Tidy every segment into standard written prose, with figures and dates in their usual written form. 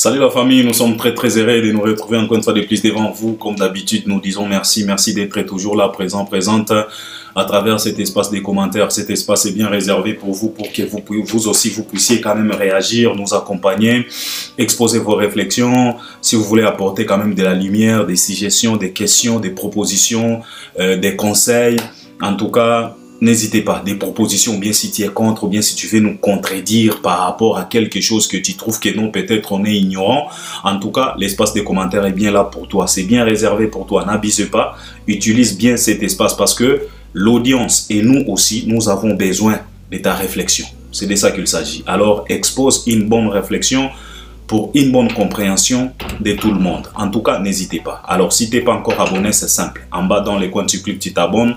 Salut la famille, nous sommes très heureux de nous retrouver encore une fois de plus devant vous. Comme d'habitude, nous disons merci d'être toujours là, présente à travers cet espace des commentaires. Cet espace est bien réservé pour vous, pour que vous aussi vous puissiez quand même réagir, nous accompagner, exposer vos réflexions. Si vous voulez apporter quand même de la lumière, des suggestions, des questions, des propositions, des conseils, en tout cas, n'hésitez pas, des propositions, ou bien si tu es contre, ou bien si tu veux nous contredire par rapport à quelque chose que tu trouves que non, peut-être on est ignorant. En tout cas, l'espace des commentaires est bien là pour toi, c'est bien réservé pour toi. N'abuse pas, utilise bien cet espace parce que l'audience et nous aussi, nous avons besoin de ta réflexion. C'est de ça qu'il s'agit. Alors, expose une bonne réflexion pour une bonne compréhension de tout le monde. En tout cas, n'hésitez pas. Alors, si tu n'es pas encore abonné, c'est simple. En bas dans les coins, tu cliques, tu t'abonnes.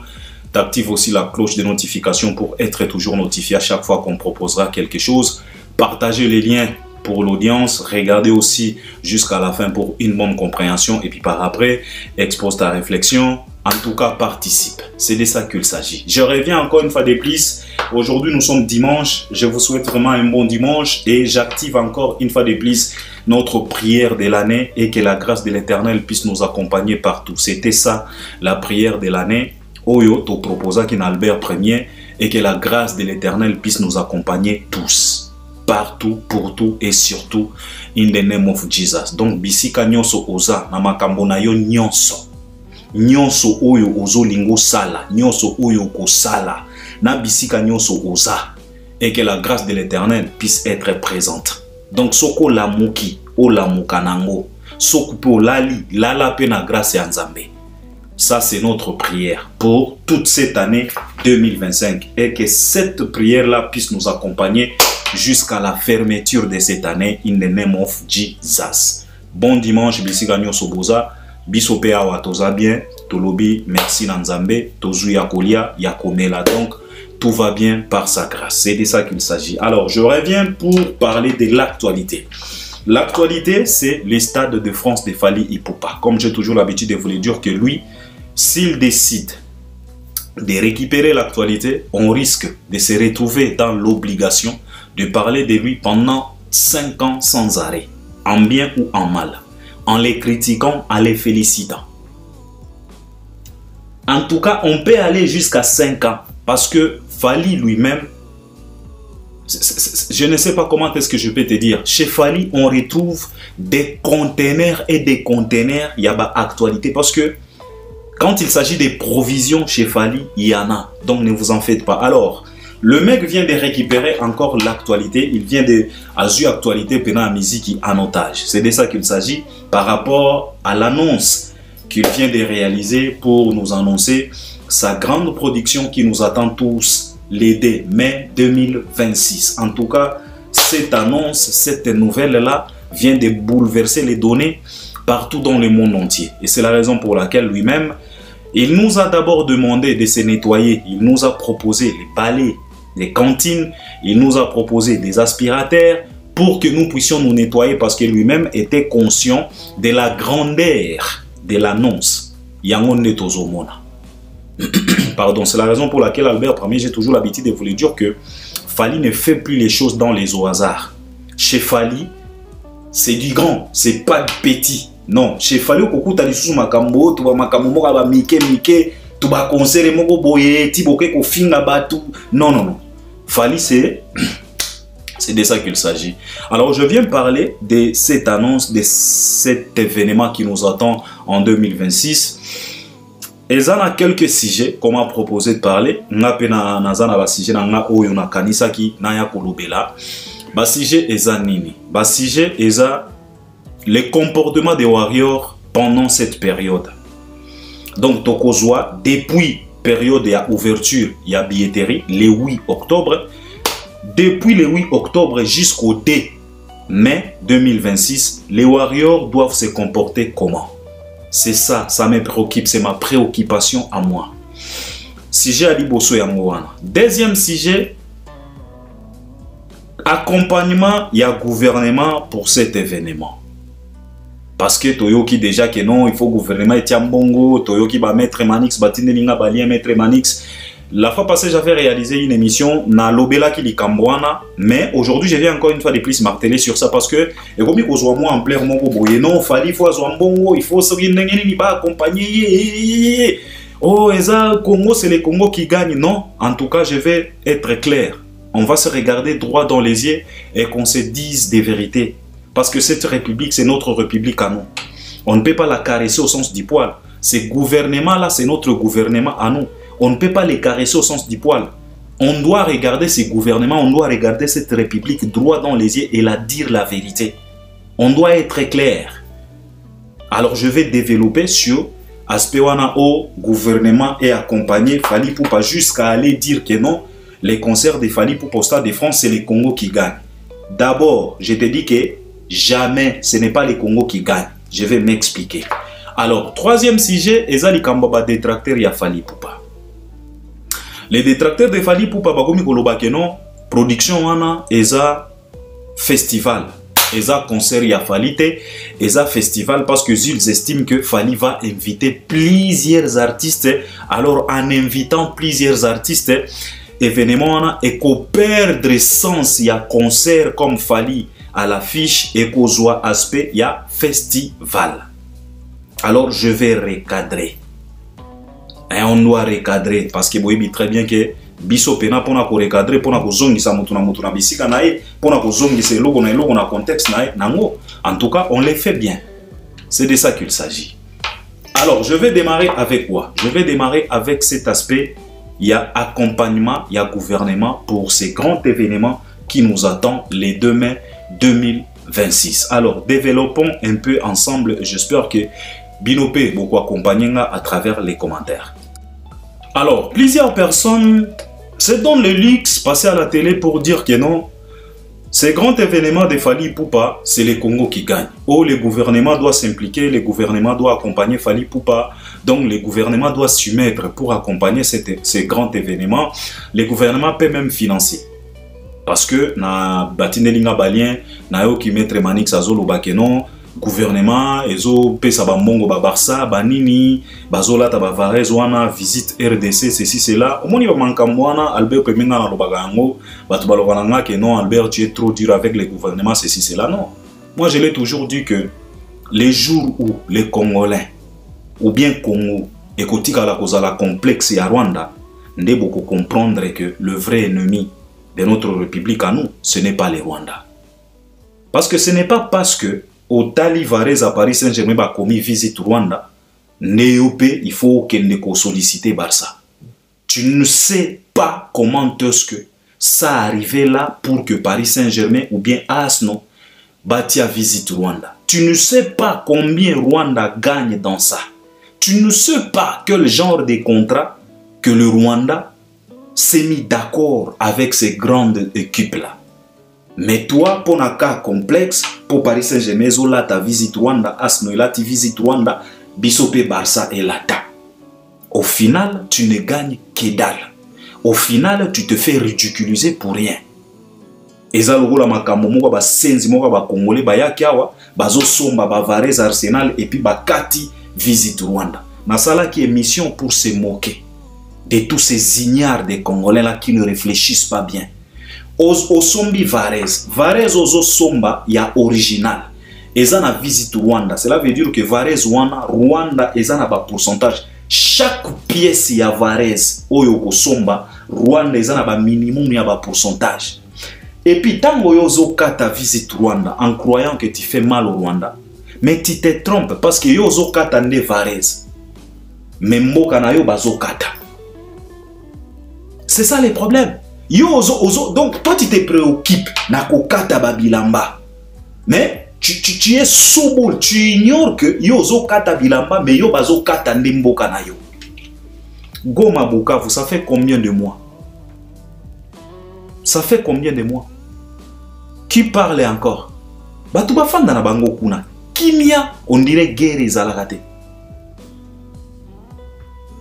Tu actives aussi la cloche de notification pour être toujours notifié à chaque fois qu'on proposera quelque chose. Partagez les liens pour l'audience. Regardez aussi jusqu'à la fin pour une bonne compréhension. Et puis par après, expose ta réflexion. En tout cas, participe. C'est de ça qu'il s'agit. Je reviens encore une fois de plus. Aujourd'hui, nous sommes dimanche. Je vous souhaite vraiment un bon dimanche. Et j'active encore une fois de plus notre prière de l'année. Et que la grâce de l'Éternel puisse nous accompagner partout. C'était ça, la prière de l'année. Oyo te proposa qu'un Albert Ier et que la grâce de l'Éternel puisse nous accompagner tous, partout, pour tout et surtout, in the name of Jesus. Donc, bisika nyonso oza, na makambo na yo nyonso. Nyonso oyo ozo lingo sala, nyonso oyo ko sala, na bisika nyonso oza, et que la grâce de l'Éternel puisse être présente. Donc, soko la muki, o la mukanango, soko po lali, lala pe na grâce ya Nzambe. Ça, c'est notre prière pour toute cette année 2025. Et que cette prière-là puisse nous accompagner jusqu'à la fermeture de cette année. In the name of Jesus. Bon dimanche, Bissiganyo Soboza. Bisope awa toza bien. Tolobi, merci Nanzambe. Tozu yakolia, yakomela. Donc, tout va bien par sa grâce. C'est de ça qu'il s'agit. Alors, je reviens pour parler de l'actualité. L'actualité, c'est le Stade de France de Fally Ipupa. Comme j'ai toujours l'habitude de vous le dire que lui, s'il décide de récupérer l'actualité, on risque de se retrouver dans l'obligation de parler de lui pendant 5 ans sans arrêt, en bien ou en mal, en les critiquant, en les félicitant. En tout cas, on peut aller jusqu'à 5 ans parce que Fally lui-même, je ne sais pas comment est-ce que je peux te dire. Chez Fally, on retrouve des conteneurs et des conteneurs. Il y a actualité parce que quand il s'agit des provisions chez Fally, il y en a. Donc ne vous en faites pas. Alors, le mec vient de récupérer encore l'actualité. Il vient de Azure Actualité pendant la musique en otage. C'est de ça qu'il s'agit par rapport à l'annonce qu'il vient de réaliser pour nous annoncer sa grande production qui nous attend tous les 2 mai 2026. En tout cas, cette annonce, cette nouvelle-là vient de bouleverser les données partout dans le monde entier. Et c'est la raison pour laquelle lui-même, il nous a d'abord demandé de se nettoyer. Il nous a proposé les balais, les cantines. Il nous a proposé des aspirateurs pour que nous puissions nous nettoyer parce que lui-même était conscient de la grandeur de l'annonce. Yangon netozomona. Pardon, c'est la raison pour laquelle Albert Ier, j'ai toujours l'habitude de vous le dire que Fally ne fait plus les choses dans les au hasard. Chez Fally, c'est du grand, c'est pas du petit. Non, chez Fally, au tu as des sous makambo, tu vas makambo, tu vas mike, tu vas concert, moko boye, tu vas ko finga batu. Non. Fally, c'est de ça qu'il s'agit. Alors, je viens parler de cette annonce, de cet événement qui nous attend en 2026. Et ça a quelques sujets qu'on m'a proposé de parler. N'a pena nazana ba sujet na oyo na kanisa ki na ya kolobela. Ba sujet eza nini? Ba sujet eza le comportement des warriors pendant cette période. Donc tokozwa depuis période ya ouverture ya billetterie le 8 octobre. Depuis le 8 octobre jusqu'au 2 mai 2026, les warriors doivent se comporter comment? C'est ça, ça me préoccupe, c'est ma préoccupation à moi. Sujet à Liboso Yamouana. Deuxième sujet, accompagnement et gouvernement pour cet événement. Parce que Toyoki déjà que non, il faut gouvernement et Tiambongo, Toyoki va mettre Manix, Batinelinga Balien mettre Manix. La fois passée, j'avais réalisé une émission na Lobela Kilikambwana, mais aujourd'hui, je viens encore une fois de plus marteler sur ça parce que, et comme il faut moi en plein mon boye, non, il faut bongo, il faut se accompagner. Oh, Eza, Congo, c'est les Congo qui gagnent. Non, en tout cas, je vais être clair. On va se regarder droit dans les yeux et qu'on se dise des vérités. Parce que cette république, c'est notre république à nous. On ne peut pas la caresser au sens du poil. Ce gouvernement-là, c'est notre gouvernement à nous. On ne peut pas les caresser au sens du poil. On doit regarder ces gouvernements, on doit regarder cette république droit dans les yeux et la dire la vérité. On doit être clair. Alors je vais développer sur aspect au gouvernement et accompagner Fally Ipupa jusqu'à aller dire que non, les concerts de Fally Ipupa au Stade de France, c'est les Congo qui gagnent. D'abord, je te dis que jamais, ce n'est pas les Congo qui gagnent. Je vais m'expliquer. Alors, troisième sujet, Ezali Kambaba détracteur ya Fally Ipupa. Les détracteurs de Fally Ipupa, bakomi koloba ke non, production wana, eza festival. Eza concert ya Fally te, eza festival parce que ils estiment que Fally va inviter plusieurs artistes. Alors, en invitant plusieurs artistes, événement wana, et qu'on perdre sens ya concert comme Fally à l'affiche et qu'on soit aspect ya festival. Alors, je vais recadrer. Et on doit recadrer parce que vous savez très bien que biso pena pona ko recadrer pona ko zongisa mutu na bisika nae pona ko zongisa logo na contexte nae nango. En tout cas, on les fait bien. C'est de ça qu'il s'agit. Alors, je vais démarrer avec quoi? Je vais démarrer avec cet aspect. Il y a accompagnement, il y a gouvernement pour ces grands événements qui nous attendent les 2 mai 2026. Alors, développons un peu ensemble. J'espère que Binopé beaucoup accompagner à travers les commentaires. Alors, plusieurs personnes se donnent le luxe passer à la télé pour dire que non, ces grands événements de Fally Ipupa, c'est les Congo qui gagnent. Oh, le gouvernement doit s'impliquer, le gouvernement doit accompagner Fally Ipupa. Donc, le gouvernement doit s'y mettre pour accompagner ces grands événements. Le gouvernement peut même financer. Parce que na batinelinga balien, na yo ki mettre Manix Azolo Bakeno, gouvernement, ezo pesa ba mbongo ba Barça, ba nini, bazola ta ba Varese wana visite RDC ceci cela. Omoni ba manka mwana Albert Pemenga na lobaga ngo, batu balobana nga que non Albert tu es trop dur avec le gouvernement ceci cela non. Moi je l'ai toujours dit que les jours où les Congolais ou bien Congo ekotika la cause la complexe ya Rwanda, ndé beaucoup comprendre que le vrai ennemi de notre république à nous, ce n'est pas les Rwandais. Parce que ce n'est pas parce que au Tali Varese à Paris Saint-Germain a commis visite Rwanda, Néopé, il faut qu'elle ne sollicite Barça. Tu ne sais pas comment est-ce que ça arrivé là pour que Paris Saint-Germain ou bien Arsenal bâtia visite Rwanda. Tu ne sais pas combien Rwanda gagne dans ça. Tu ne sais pas quel genre de contrat que le Rwanda s'est mis d'accord avec ces grandes équipes-là. Mais toi, pour un cas complexe, pour Paris Saint-Germain, là, ta visite Rwanda, Arsenal, là, tu visites Rwanda, Bissopé, Barça et Lata. Au final, tu ne gagnes que dalle. Au final, tu te fais ridiculiser pour rien. Et ça, le rôle makambo, ba senzi moka ba Congolais, ba yakiawa, ba zo somba, ba Varese Arsenal et puis ba Kati visite Rwanda. Na sala qui est mission pour se moquer de tous ces ignares des Congolais là qui ne réfléchissent pas bien. Au sombi Varese, Varese ozo somba ya original. Eza na visite Rwanda. Cela veut dire que Varese Rwanda eza na ba pourcentage. Chaque pièce ya Varese oyo ko somba Rwanda eza na ba minimum ya ba pourcentage. Et puis tango yozo kata visite Rwanda en croyant que tu fais mal au Rwanda, mais tu te trompes parce que yozo kata nde Varese. Mais mboka na yo bazo kata. C'est ça le problème. Donc toi tu te préoccupes na kokata babilamba. Mais tu es sous-boule, tu ignores que yozo kata bilamba mais yo bazo kata ndemboka na yo. Goma Bukavu, ça fait combien de mois? Ça fait combien de mois? Qui parle encore? Batu bafanda na bango kuna. Kimia, on dirait guerre ezalaka te.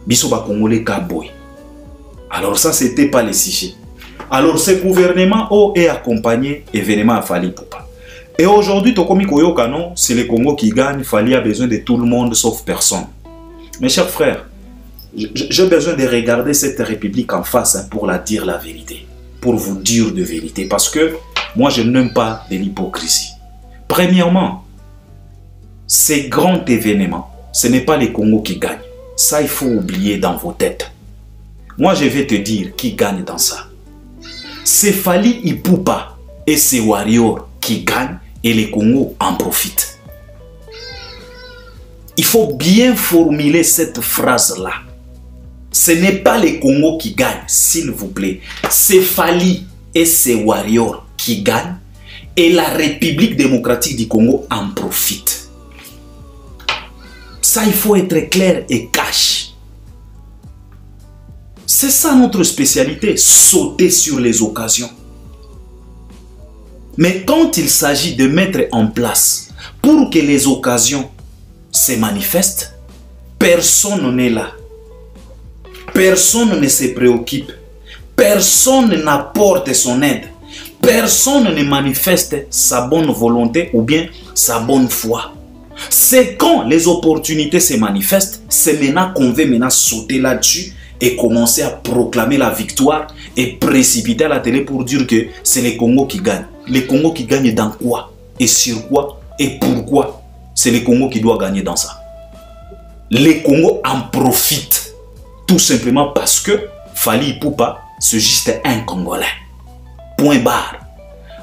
Biso ba Congolais kaboy. Alors ça, c'était pas le sujet. Alors ce gouvernement est accompagné événement à Fally Ipupa. Et aujourd'hui, Tokomi c'est le Congo qui gagne. Fally a besoin de tout le monde sauf personne. Mes chers frères, j'ai besoin de regarder cette république en face hein, pour la dire la vérité. Pour vous dire de vérité. Parce que moi, je n'aime pas de l'hypocrisie. Premièrement, ces grands événements, ce n'est pas les Congos qui gagnent. Ça, il faut oublier dans vos têtes. Moi, je vais te dire qui gagne dans ça. C'est Fally Ipupa et ses warriors qui gagnent et les Congos en profitent. Il faut bien formuler cette phrase-là. Ce n'est pas les Congos qui gagnent, s'il vous plaît. C'est Fally et ses warriors qui gagnent et la République démocratique du Congo en profite. Ça, il faut être clair et cash. C'est ça notre spécialité, sauter sur les occasions. Mais quand il s'agit de mettre en place pour que les occasions se manifestent, personne n'est là. Personne ne se préoccupe. Personne n'apporte son aide. Personne ne manifeste sa bonne volonté ou bien sa bonne foi. C'est quand les opportunités se manifestent, c'est maintenant qu'on veut maintenant sauter là-dessus et commencer à proclamer la victoire et précipiter à la télé pour dire que c'est les Congos qui gagnent. Les Congos qui gagnent dans quoi? Et sur quoi? Et pourquoi? C'est les Congos qui doivent gagner dans ça. Les Congos en profitent. Tout simplement parce que Fally Ipupa, c'est juste un Congolais. Point barre.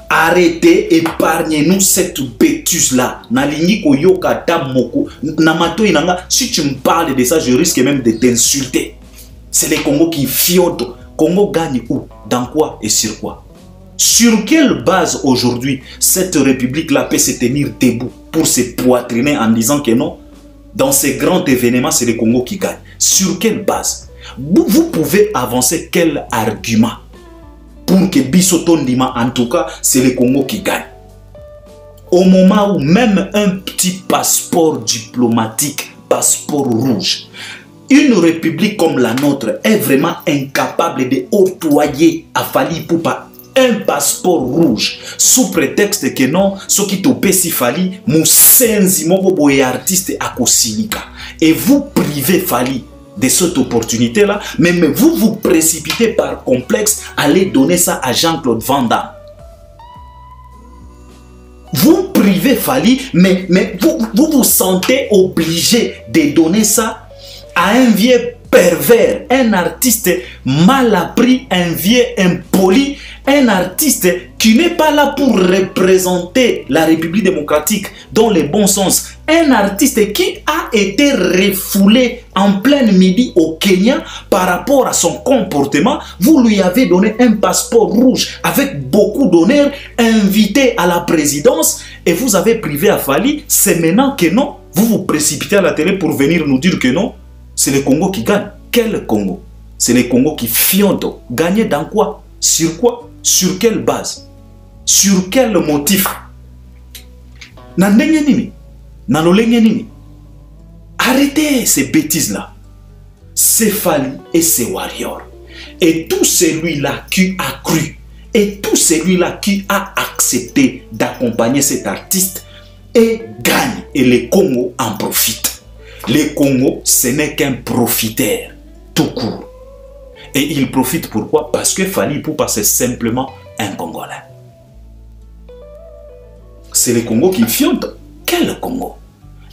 Arrêtez, épargnez-nous cette bêtise-là. Si tu me parles de ça, je risque même de t'insulter. C'est les Congos qui fiotent. Congo gagne où? Dans quoi et sur quoi? Sur quelle base aujourd'hui cette république-là peut se tenir debout pour se poitriner en disant que non, dans ces grands événements, c'est les Congos qui gagnent? Sur quelle base? Vous pouvez avancer quel argument pour que Bisoto Ndima, en tout cas, c'est les Congos qui gagnent? Au moment où même un petit passeport diplomatique, passeport rouge, une république comme la nôtre est vraiment incapable de octroyer à Fally Ipupa un passeport rouge sous prétexte que non, ce qui te pèse Fally, Moussenzi Mobobo et artiste à Kosinika. Et vous privez Fally de cette opportunité-là, mais vous vous précipitez par complexe à aller donner ça à Jean-Claude Van Damme. Vous privez Fally, mais vous vous sentez obligé de donner ça à un vieux pervers, un artiste mal appris, un vieux impoli, un artiste qui n'est pas là pour représenter la République démocratique dans le bon sens. Un artiste qui a été refoulé en plein midi au Kenya par rapport à son comportement. Vous lui avez donné un passeport rouge avec beaucoup d'honneur, invité à la présidence et vous avez privé à Fally. C'est maintenant que non, vous vous précipitez à la télé pour venir nous dire que non, c'est le Congo qui gagne. Quel Congo? C'est le Congo qui fionte. Gagner dans quoi? Sur quoi? Sur quelle base? Sur quel motif? Arrêtez ces bêtises-là. C'est Fally et ses warriors. Et tout celui-là qui a cru, et tout celui-là qui a accepté d'accompagner cet artiste, et gagne. Et les Congos en profitent. Les Congos, ce n'est qu'un profiteur, tout court. Et il profite pourquoi? Parce que Fally Ipupa, c'est simplement un Congolais. C'est les Congos qui fiontent. Quel Congo?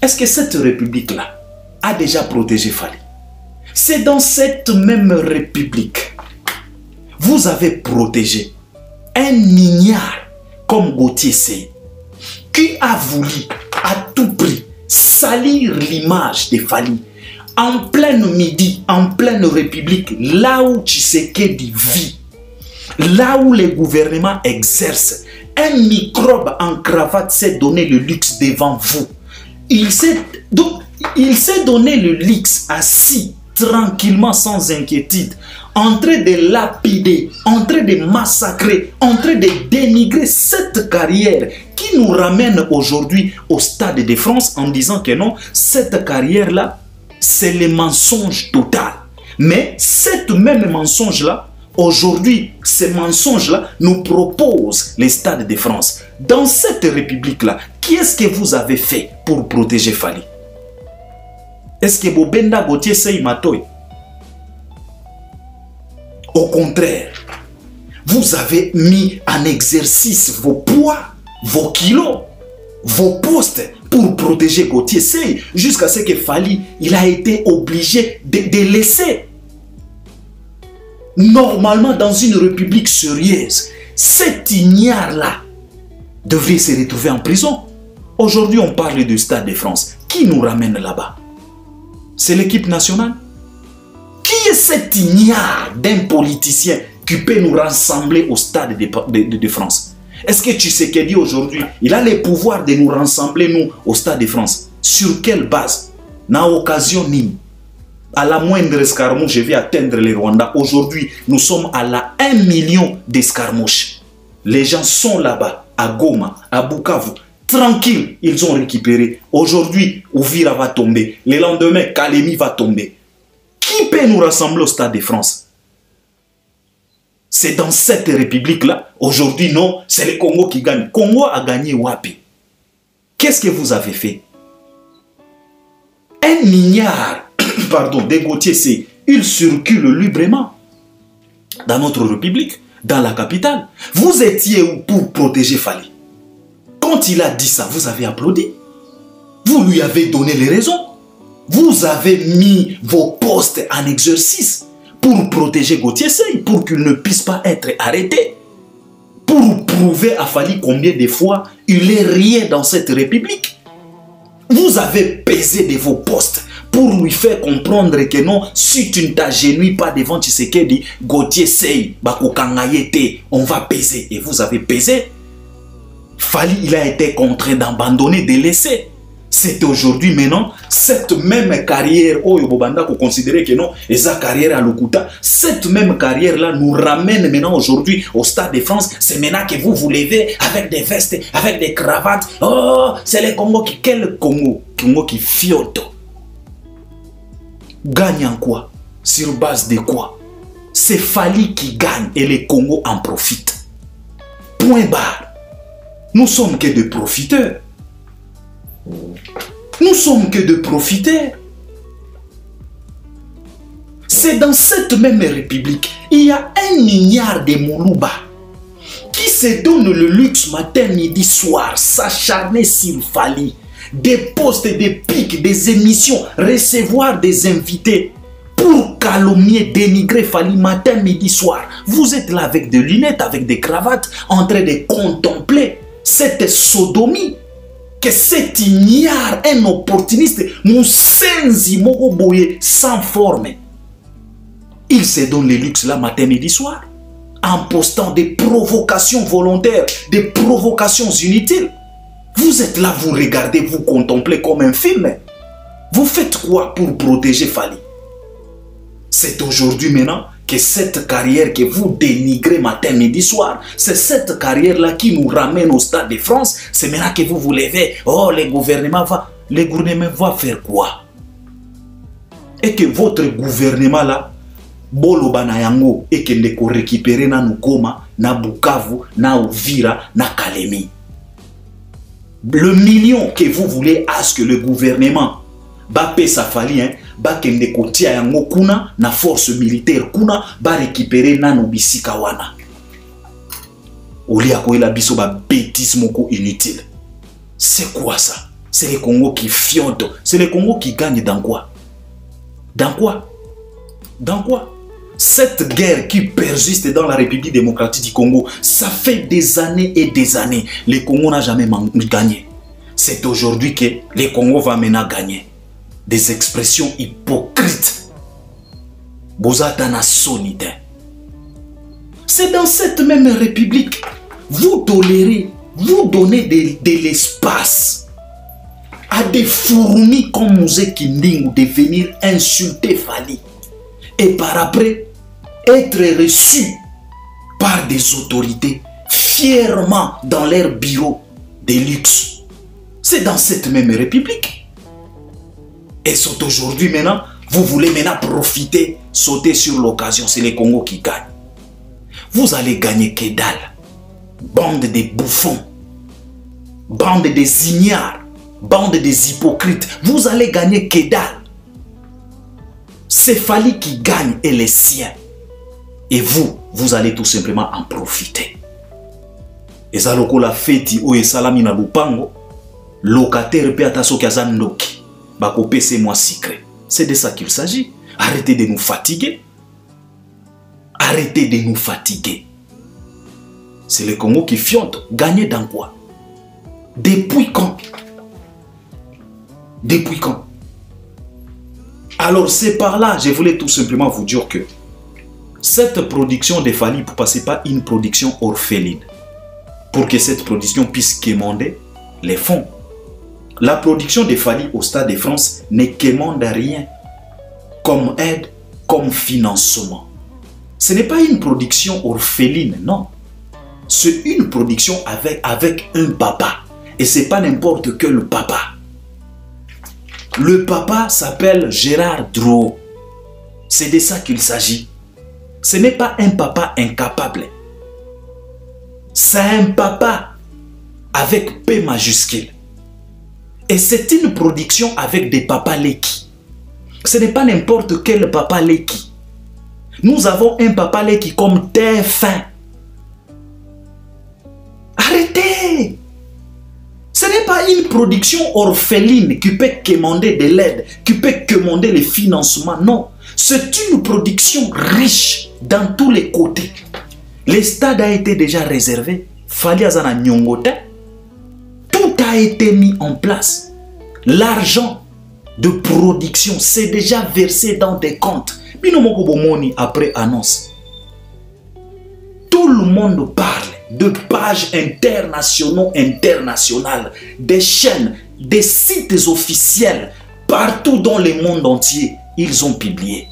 Est-ce que cette république-là a déjà protégé Fally? C'est dans cette même république, vous avez protégé un ignare comme Gauthier Seye, qui a voulu à tout prix salir l'image de Fally en pleine midi, en pleine république, là où Tshisekedi vit, là où le gouvernement exerce. Un microbe en cravate s'est donné le luxe devant vous. Il s'est donné le luxe assis tranquillement, sans inquiétude, en train de lapider, en train de massacrer, en train de dénigrer cette carrière qui nous ramène aujourd'hui au Stade de France en disant que non, cette carrière-là, c'est le mensonge total. Mais cette même mensonge-là, aujourd'hui, ce mensonge-là nous propose les Stades de France. Dans cette république-là, qu'est-ce que vous avez fait pour protéger Fally? Est-ce que Bobenda Gauthier Seye Matoy? Au contraire, vous avez mis en exercice vos poids, vos kilos, vos postes pour protéger Gauthier Seye jusqu'à ce que Fally, il a été obligé de laisser. Normalement, dans une république sérieuse, cet ignare-là devrait se retrouver en prison. Aujourd'hui, on parle du Stade de France. Qui nous ramène là-bas? C'est l'équipe nationale. Qui est cet ignare d'un politicien qui peut nous rassembler au Stade de France? Est-ce que tu sais qu'il dit aujourd'hui, il a le pouvoir de nous rassembler, nous, au Stade de France? Sur quelle base? N'a occasion ni. À la moindre escarmouche, je vais atteindre les Rwandais. Aujourd'hui, nous sommes à la 1 million d'escarmouches. Les gens sont là-bas, à Goma, à Bukavu. Tranquille, ils ont récupéré. Aujourd'hui, Ouvira va tomber. Le lendemain, Kalemi va tomber. Qui peut nous rassembler au Stade de France? C'est dans cette république-là. Aujourd'hui, non, c'est le Congo qui gagne. Congo a gagné Wapi. Qu'est-ce que vous avez fait? Un ignare, pardon, des Gauthier Seye, il circule librement dans notre république, dans la capitale. Vous étiez où pour protéger Fally? Quand il a dit ça, vous avez applaudi. Vous lui avez donné les raisons. Vous avez mis vos postes en exercice pour protéger Gauthier Seye, pour qu'il ne puisse pas être arrêté. Pour prouver à Fally combien de fois il est rien dans cette république. Vous avez pesé de vos postes pour lui faire comprendre que non, si tu ne t'agenouilles pas devant Tshisekedi, Gauthier Seye, on va peser. Et vous avez pesé. Fally, il a été contraint d'abandonner, de laisser. C'est aujourd'hui maintenant, cette même carrière, qu'on considérait que non, et sa carrière à Lokuta, cette même carrière-là nous ramène maintenant aujourd'hui au Stade de France. C'est maintenant que vous vous levez avec des vestes, avec des cravates. Oh, c'est le Congo qui, quel Congo? Congo qui fiote. Gagne en quoi? Sur base de quoi? C'est Fally qui gagne et le Congo en profite. Point barre. Nous sommes que des profiteurs. Nous sommes que de profiteurs. C'est dans cette même république, il y a un ignare de Moulouba qui se donne le luxe matin, midi, soir, s'acharner sur Fally, des postes, des pics, des émissions, recevoir des invités pour calomnier, dénigrer Fally matin, midi, soir. Vous êtes là avec des lunettes, avec des cravates, en train de contempler cette sodomie. Que cet ignare, un opportuniste, Moussenzi Mogoboye, sans forme. Il se donne les luxes là matin, midi, soir, en postant des provocations volontaires, des provocations inutiles. Vous êtes là, vous regardez, vous contemplez comme un film. Vous faites quoi pour protéger Fally? C'est aujourd'hui maintenant que cette carrière que vous dénigrez matin, midi, soir, c'est cette carrière-là qui nous ramène au Stade de France. C'est maintenant que vous vous levez. Oh, le gouvernement va faire quoi? Et que votre gouvernement-là, Boloba na yango, et que ne récupérer na Goma, na Bukavu, na Uvira, na Kalemi. Le million que vous voulez à ce que le gouvernement Bape Safali, bakende kotia yango kuna na force militaire kuna ba récupérer na nobisika wana. Olia koela biso ba bêtise moko inutile. C'est quoi ça? C'est le Congo qui fionte. C'est le Congo qui gagne dans quoi? Dans quoi? Dans quoi? Cette guerre qui persiste dans la République démocratique du Congo, ça fait des années et des années. Le Congo n'a jamais gagné. C'est aujourd'hui que le Congo va maintenant gagner. Des expressions hypocrites. Bozatana sonite. C'est dans cette même république, vous tolérez, vous donnez de l'espace à des fourmis comme Mouzé Kinding de venir insulter Fally. Et par après, être reçu par des autorités fièrement dans leur bureau de luxe. C'est dans cette même république. Et c'est aujourd'hui maintenant, vous voulez maintenant profiter, sauter sur l'occasion. C'est le Congo qui gagne. Vous allez gagner que dalle. Bande de bouffons. Bande des ignares. Bande des hypocrites. Vous allez gagner que dalle. C'est Fally qui gagne et les siens. Et vous allez tout simplement en profiter. Et ça, la fête ou salami na lupango, locataire pe ataso kazandoki, bako pese moi secret. C'est de ça qu'il s'agit. Arrêtez de nous fatiguer. Arrêtez de nous fatiguer. C'est le Congo qui fionte. Gagner dans quoi? Depuis quand? Depuis quand? Alors c'est par là, je voulais tout simplement vous dire que cette production de Fally ne passe pas une production orpheline. Pour que cette production puisse quémander les fonds. La production de Fally au Stade de France ne quémande rien comme aide, comme financement. Ce n'est pas une production orpheline, non. C'est une production avec un papa. Et ce n'est pas n'importe quel papa. Le papa s'appelle Gérard Drouot. C'est de ça qu'il s'agit. Ce n'est pas un papa incapable. C'est un papa avec P majuscule. Et c'est une production avec des papas Leki. Ce n'est pas n'importe quel papa Leki. Nous avons un papa Leki comme TF1. Arrêtez! Ce n'est pas une production orpheline qui peut commander de l'aide, qui peut commander les financements. Non, c'est une production riche dans tous les côtés. Le stade a été déjà réservé. Fally azana nyongote. Tout a été mis en place. L'argent de production s'est déjà versé dans des comptes. Binomoko bomoni après annonce. Tout le monde parle de pages internationales, des chaînes, des sites officiels, partout dans le monde entier, ils ont publié.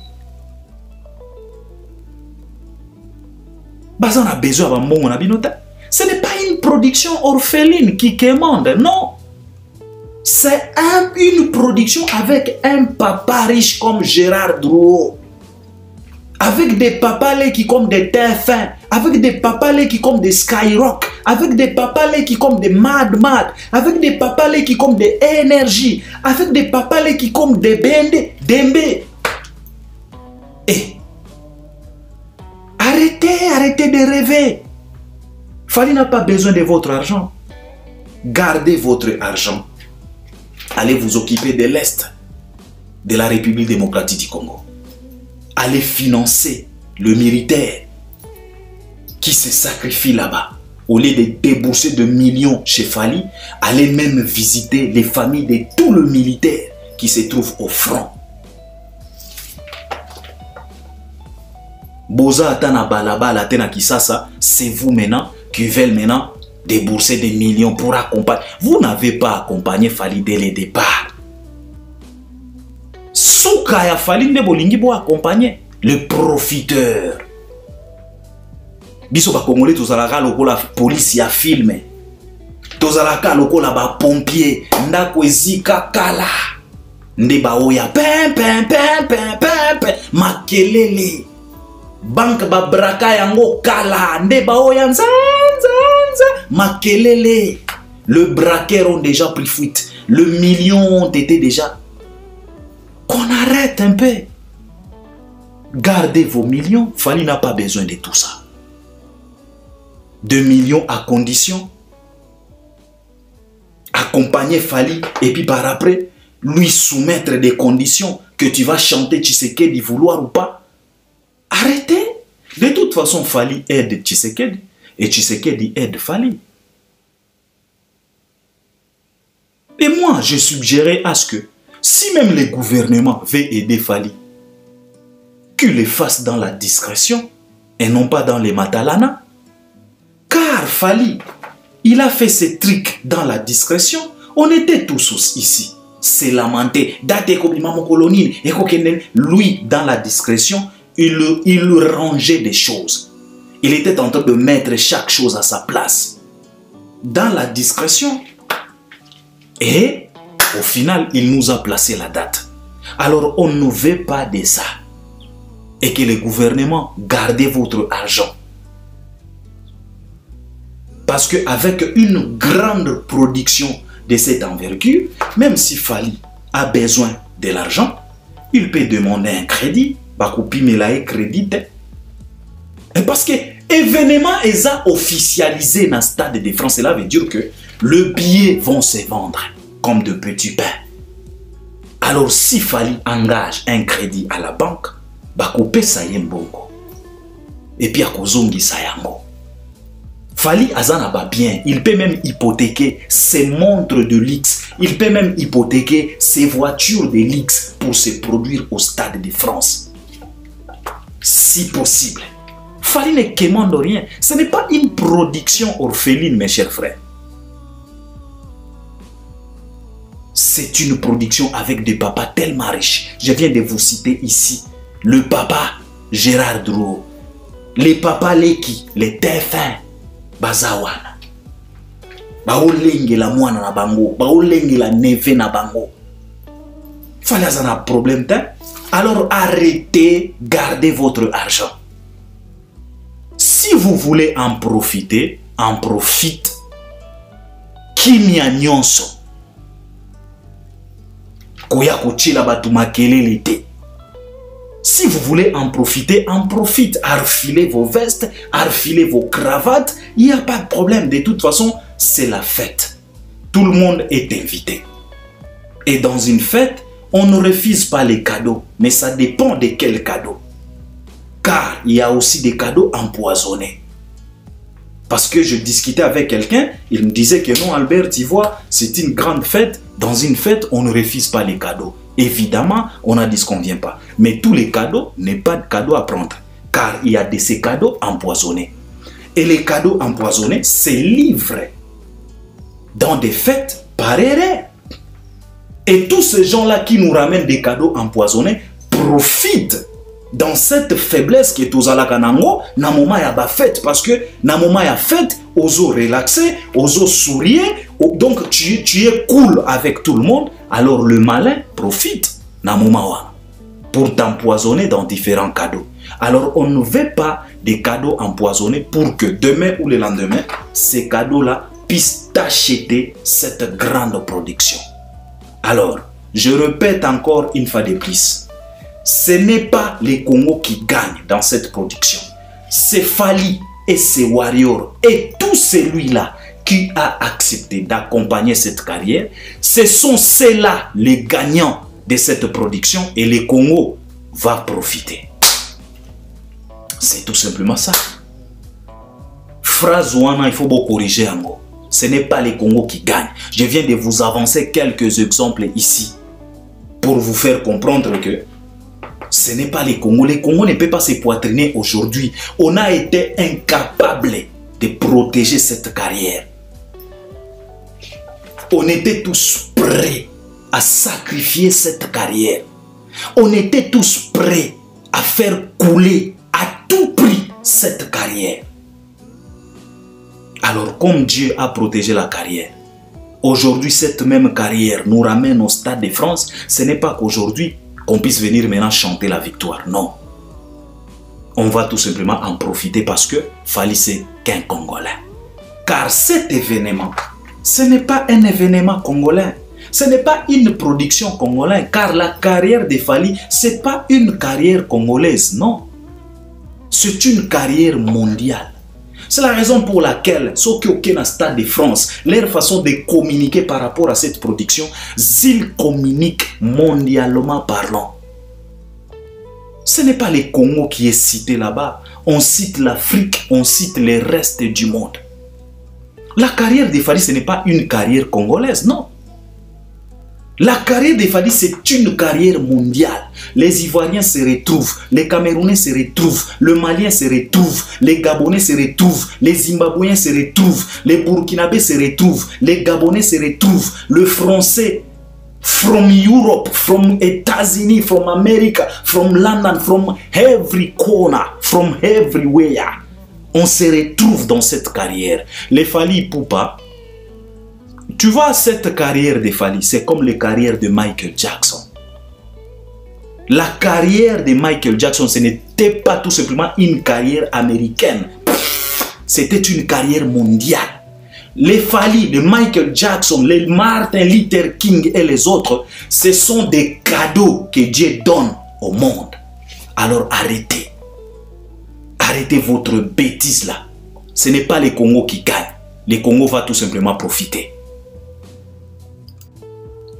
Ce n'est pas une production orpheline qui commande, non. C'est une production avec un papa riche comme Gérard Drouot. Avec des papas qui comme des TF1, avec des papas qui comme des Skyrock, avec des papas qui comme des Mad, avec des papas qui comme des Énergie, avec des papas qui comme des Dembe. Et arrêtez de rêver. Fally n'a pas besoin de votre argent. Gardez votre argent. Allez vous occuper de l'Est de la République démocratique du Congo. Allez financer le militaire qui se sacrifie là-bas. Au lieu de débourser de millions chez Fally, allez même visiter les familles de tout le militaire qui se trouvent au front. Boza atana balabala atena kisasa, c'est vous maintenant qui veulent maintenant débourser des millions pour accompagner. Vous n'avez pas accompagné Fally dès le départ. Souka ya Fally ne bolingi bo accompagner le profiteur. Biso ba Congolais tozalaka lokola police ya filme. Tozalaka lokola ba pompier ndako ezika kala. Nde ba oya pem makelele. Banque ba braka yango kala nde ba oya nzanza makelele. Le braqueur ont déjà pris fuite. Le million ont été déjà. Qu'on arrête un peu. Gardez vos millions. Fally n'a pas besoin de tout ça. 2 millions à condition. Accompagner Fally et puis par après, lui soumettre des conditions que tu vas chanter Tshisekedi vouloir ou pas. Arrêtez. De toute façon, Fally aide Tshisekedi et Tshisekedi aide Fally. Et moi, je suggérais à ce que si même le gouvernement veut aider Fally, qu'il le fasse dans la discrétion et non pas dans les matalana. Car Fally, il a fait ses trucs dans la discrétion. On était tous ici. C'est lamenté. Lui, dans la discrétion, il rangeait des choses. Il était en train de mettre chaque chose à sa place. Dans la discrétion. Et au final, il nous a placé la date. Alors, on ne veut pas de ça. Et que le gouvernement garde votre argent. Parce qu'avec une grande production de cette envergure, même si Fally a besoin de l'argent, il peut demander un crédit. Bakupi melaye crédit. Et parce que l'événement est officialisé dans le stade de France. Cela veut dire que le billet vont se vendre comme de petits pains. Alors, si Fally engage un crédit à la banque, bah couper ça yemboko. Et puis à kozongi ça yango. Fally azana ba bien, il peut même hypothéquer ses montres de luxe, il peut même hypothéquer ses voitures de luxe pour se produire au Stade de France. Si possible. Fally ne commande rien. Ce n'est pas une production orpheline, mes chers frères. C'est une production avec des papas tellement riches. Je viens de vous citer ici le papa Gérard Drouot, les papas Leki, les TF1, Bazawana. Baolengi la moine na bango, baolengi la neve na bango. Fallait un problème, alors arrêtez, gardez votre argent. Si vous voulez en profiter, en profite. Kimia nyonso. Koya kochila batu makelele te. Si vous voulez en profiter, en profite. Arfilez vos vestes, arfilez vos cravates. Il n'y a pas de problème. De toute façon, c'est la fête. Tout le monde est invité. Et dans une fête, on ne refuse pas les cadeaux. Mais ça dépend de quel cadeau. Car il y a aussi des cadeaux empoisonnés. Parce que je discutais avec quelqu'un, il me disait que non, Albert, tu vois, c'est une grande fête. Dans une fête, on ne refuse pas les cadeaux. Évidemment, on n'a dit ce qu'on ne vient pas. Mais tous les cadeaux, n'est pas de cadeaux à prendre. Car il y a de ces cadeaux empoisonnés. Et les cadeaux empoisonnés se livrent dans des fêtes par erreur. Et tous ces gens-là qui nous ramènent des cadeaux empoisonnés profitent dans cette faiblesse qui est aux alakanango, na moment ya ba fête, parce que na moment ya fête, oso relaxer, oso sourire, donc tu es cool avec tout le monde, alors le malin profite na moment wa pour t'empoisonner dans différents cadeaux. Alors on ne veut pas des cadeaux empoisonnés pour que demain ou le lendemain, ces cadeaux-là puissent acheter cette grande production. Alors, je répète encore une fois de plus. Ce n'est pas les Congos qui gagnent dans cette production. C'est Fally et ses warriors et tout celui-là qui a accepté d'accompagner cette carrière. Ce sont ceux-là les gagnants de cette production et les Congos vont profiter. C'est tout simplement ça. Phrase ouana, il faut beaucoup corriger un mot. Ce n'est pas les Congos qui gagnent. Je viens de vous avancer quelques exemples ici pour vous faire comprendre que ce n'est pas les Congos. Les Congos ne peuvent pas se poitriner aujourd'hui. On a été incapable de protéger cette carrière. On était tous prêts à sacrifier cette carrière. On était tous prêts à faire couler à tout prix cette carrière. Alors, comme Dieu a protégé la carrière, aujourd'hui, cette même carrière nous ramène au Stade de France. Ce n'est pas qu'aujourd'hui, qu'on puisse venir maintenant chanter la victoire. Non. On va tout simplement en profiter parce que Fally c'est qu'un Congolais. Car cet événement, ce n'est pas un événement congolais. Ce n'est pas une production congolaise. Car la carrière de Fally, ce n'est pas une carrière congolaise. Non. C'est une carrière mondiale. C'est la raison pour laquelle, ceux qui ont au Stade de France, leur façon de communiquer par rapport à cette production, ils communiquent mondialement parlant. Ce n'est pas les Congo qui est cité là-bas. On cite l'Afrique, on cite le reste du monde. La carrière de Fally, ce n'est pas une carrière congolaise, non. La carrière de Fally, c'est une carrière mondiale. Les Ivoiriens se retrouvent, les Camerounais se retrouvent, le Malien se retrouve, les Gabonais se retrouvent, les Zimbabwéens se retrouvent, les Burkinabés se retrouvent, les Gabonais se retrouvent, le Français, from Europe, from États-Unis, from America, from London, from every corner, from everywhere. On se retrouve dans cette carrière. Les Fally Ipupa, tu vois, cette carrière de Fally, c'est comme la carrière de Michael Jackson. La carrière de Michael Jackson, ce n'était pas tout simplement une carrière américaine. C'était une carrière mondiale. Les Fally, de Michael Jackson, les Martin Luther King et les autres, ce sont des cadeaux que Dieu donne au monde. Alors arrêtez. Arrêtez votre bêtise là. Ce n'est pas les Congo qui gagnent. Les Congo va tout simplement profiter.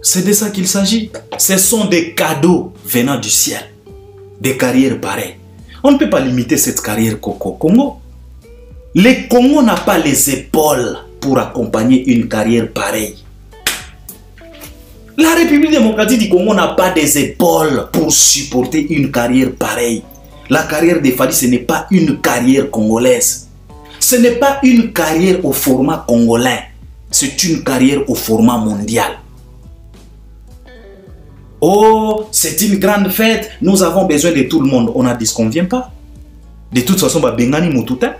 C'est de ça qu'il s'agit. Ce sont des cadeaux venant du ciel. Des carrières pareilles. On ne peut pas limiter cette carrière Congo. Les Congo n'a pas les épaules pour accompagner une carrière pareille. La République démocratique du Congo n'a pas des épaules pour supporter une carrière pareille. La carrière de Fally, ce n'est pas une carrière congolaise. Ce n'est pas une carrière au format congolais. C'est une carrière au format mondial. Oh, c'est une grande fête. Nous avons besoin de tout le monde. On a dit ce qu'on ne vient pas. De toute façon, Bengani Moutouta.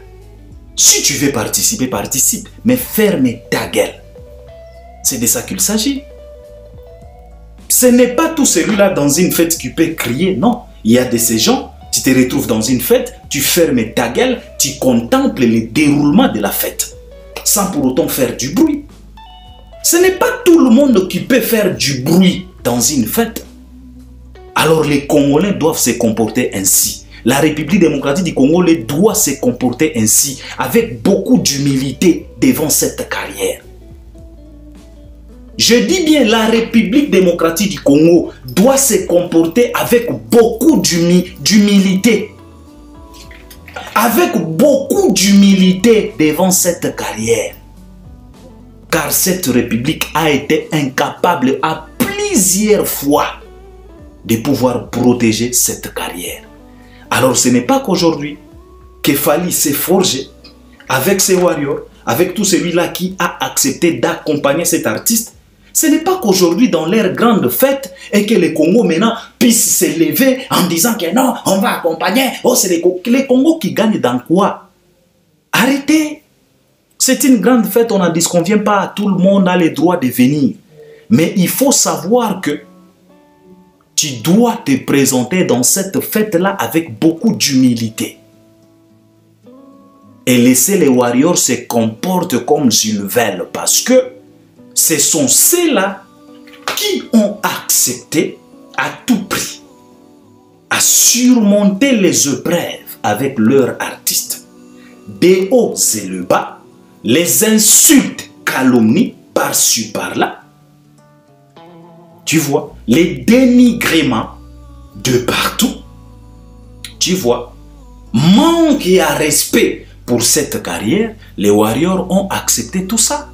Si tu veux participer, participe. Mais ferme ta gueule. C'est de ça qu'il s'agit. Ce n'est pas tout celui-là dans une fête qui peut crier. Non, il y a de ces gens. Tu te retrouves dans une fête, tu fermes ta gueule, tu contemples le déroulement de la fête. Sans pour autant faire du bruit. Ce n'est pas tout le monde qui peut faire du bruit dans une fête. Alors les Congolais doivent se comporter ainsi. La République démocratique du Congo doit se comporter ainsi, avec beaucoup d'humilité devant cette carrière. Je dis bien, la République démocratique du Congo doit se comporter avec beaucoup d'humilité. Avec beaucoup d'humilité devant cette carrière. Car cette République a été incapable à plusieurs fois de pouvoir protéger cette carrière. Alors ce n'est pas qu'aujourd'hui que Fally s'est forgé avec ses warriors, avec tout celui-là qui a accepté d'accompagner cet artiste. Ce n'est pas qu'aujourd'hui, dans leur grande fête, et que les Congo maintenant puissent se lever en disant que non, on va accompagner. Oh, c'est les Congo qui gagnent dans quoi? Arrêtez. C'est une grande fête, on n'en disconvient pas. Tout le monde a le droit de venir. Mais il faut savoir que tu dois te présenter dans cette fête-là avec beaucoup d'humilité. Et laisser les warriors se comporter comme ils veulent. Parce que ce sont ceux-là qui ont accepté à tout prix à surmonter les épreuves avec leur artiste. Des hauts et le bas, les insultes, calomnies par-ci par-là. Tu vois, les dénigrements de partout. Tu vois, manque à respect pour cette carrière, les warriors ont accepté tout ça.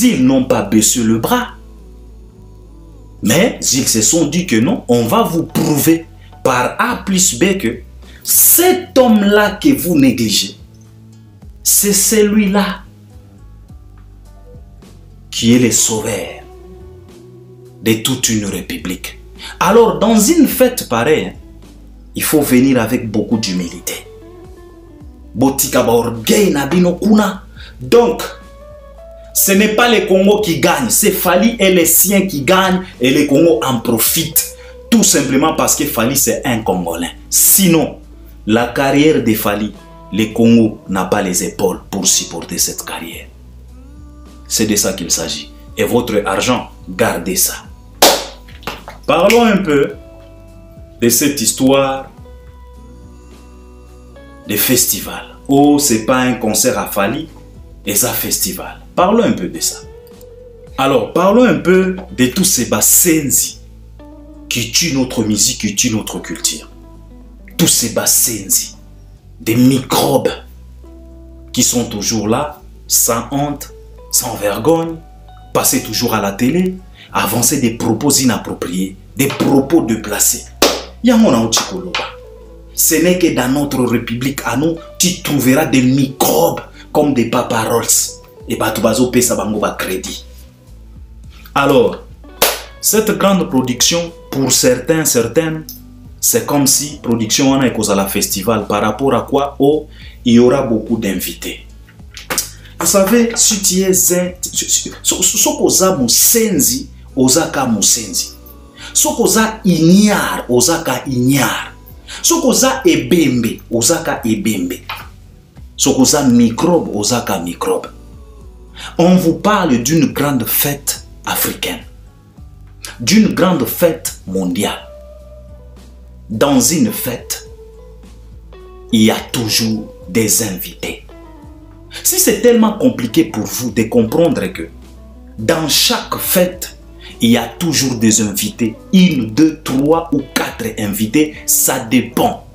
Ils n'ont pas baissé le bras. Mais ils se sont dit que non, on va vous prouver par A plus B que cet homme-là que vous négligez, c'est celui-là qui est le sauveur de toute une république. Alors, dans une fête pareille, il faut venir avec beaucoup d'humilité. Donc, ce n'est pas les Congo qui gagnent, c'est Fally et les siens qui gagnent et les Congo en profitent. Tout simplement parce que Fally c'est un Congolais. Sinon, la carrière de Fally, les Congo n'a pas les épaules pour supporter cette carrière. C'est de ça qu'il s'agit. Et votre argent, gardez ça. Parlons un peu de cette histoire de festival. Oh, c'est pas un concert à Fally, et ça festival. Parlons un peu de ça. Alors, parlons un peu de tous ces bassenzi qui tuent notre musique, qui tuent notre culture. Tous ces bassenzi, des microbes qui sont toujours là, sans honte, sans vergogne, passer toujours à la télé, avancer des propos inappropriés, des propos déplacés. Ce n'est que dans notre république à nous, tu trouveras des microbes comme des paparols. Et batubazo pesa bango ba crédit. Alors, cette grande production, pour certaines, c'est comme si production on a cause à la festival. Par rapport à quoi? Oh, il y aura beaucoup d'invités. Vous savez, si tu es sokoza musenzi, ozaka musenzi. Sokoza inyar, ozaka inyar. Sokoza ebembe, ozaka ebembe. Sokoza microbe, ozaka microbe. On vous parle d'une grande fête africaine, d'une grande fête mondiale. Dans une fête, il y a toujours des invités. Si c'est tellement compliqué pour vous de comprendre que dans chaque fête, il y a toujours des invités, 1, 2, 3 ou 4 invités, ça dépend.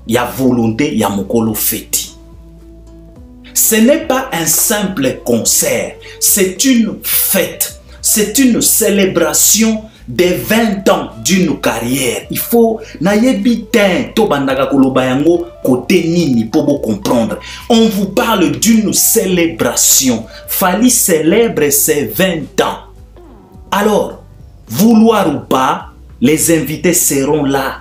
Il y a volonté, il y a mokolo feti. Ce n'est pas un simple concert, c'est une fête, c'est une célébration des 20 ans d'une carrière. Il faut côté nini pour comprendre. On vous parle d'une célébration. Fally célèbre ses 20 ans. Alors, vouloir ou pas, les invités seront là.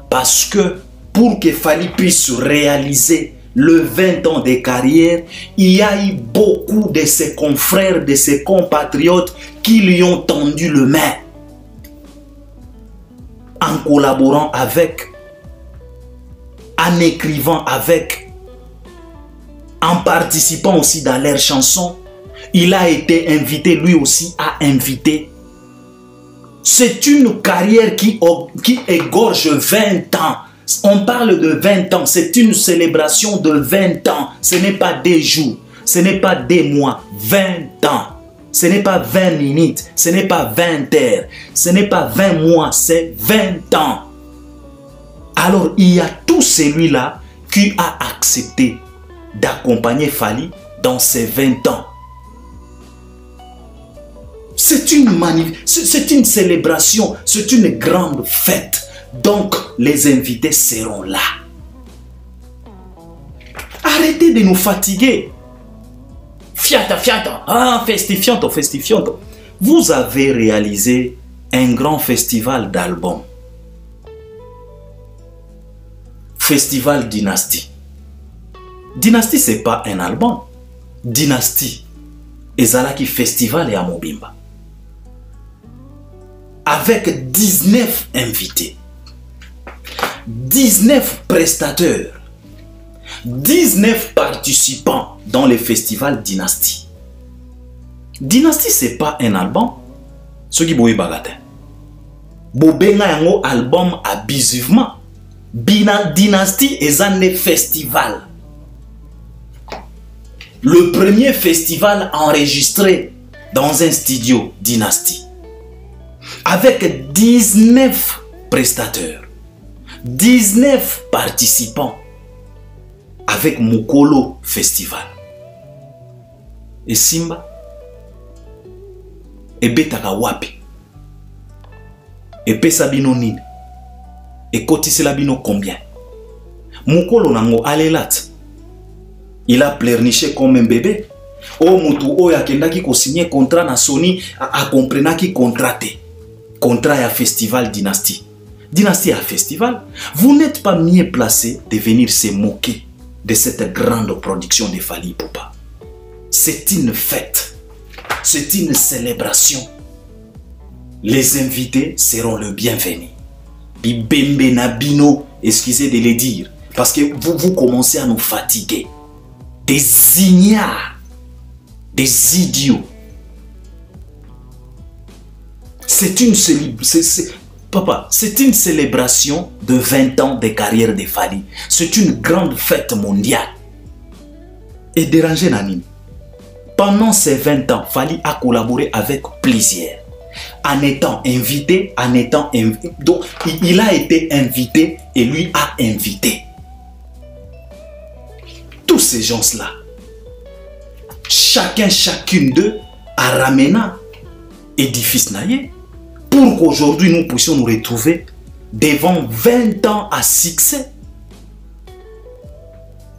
Parce que pour que Fally puisse réaliser le 20 ans de carrière, il y a eu beaucoup de ses confrères, de ses compatriotes qui lui ont tendu le main. En collaborant avec, en écrivant avec, en participant aussi dans leurs chansons, il a été invité, lui aussi a invité. C'est une carrière qui égorge 20 ans. On parle de 20 ans, c'est une célébration de 20 ans. Ce n'est pas des jours, ce n'est pas des mois, 20 ans. Ce n'est pas 20 minutes, ce n'est pas 20 heures, ce n'est pas 20 mois, c'est 20 ans. Alors il y a tout celui-là qui a accepté d'accompagner Fally dans ces 20 ans. C'est une célébration, c'est une grande fête. Donc les invités seront là. Arrêtez de nous fatiguer. Fiata, fiata, ah, festifianto, festifianto. Vous avez réalisé un grand festival d'albums. Festival Dynastie. Dynastie, ce n'est pas un album. Dynastie. Ezalaki Festival et Amobimba. Avec 19 invités. 19 prestateurs. 19 participants dans le festival Dynastie. Dynastie, ce n'est pas un album. Ce qui est bagatin. Bobenga yango album abusivement. Dynastie est un festival. Le premier festival enregistré dans un studio Dynastie. Avec 19 prestateurs. 19 participants. Avec Mokolo Festival. Et Simba. Et Betaka Wapi. Et Pesabino Nini. Et Kotiselabino combien. Mokolo Nango Alelat. Il a pleurniché comme un bébé. O mutu o ya kendaki ko signer contrat na Sony a comprenaki contraté. Contrat à Festival Dynastie. Dynastie à Festival. Vous n'êtes pas mieux placé de venir se moquer de cette grande production de Fally Ipupa. C'est une fête. C'est une célébration. Les invités seront le bienvenu. Bibembe Nabino, excusez de le dire, parce que vous commencez à nous fatiguer. Des ignares, des idiots. C'est une célébration de 20 ans de carrière de Fally. C'est une grande fête mondiale. Et déranger Nanine. Pendant ces 20 ans, Fally a collaboré avec plaisir. En étant invité, donc il a été invité et lui a invité. Tous ces gens-là, chacune d'eux a ramené édifice naïe pour qu'aujourd'hui nous puissions nous retrouver devant 20 ans à succès.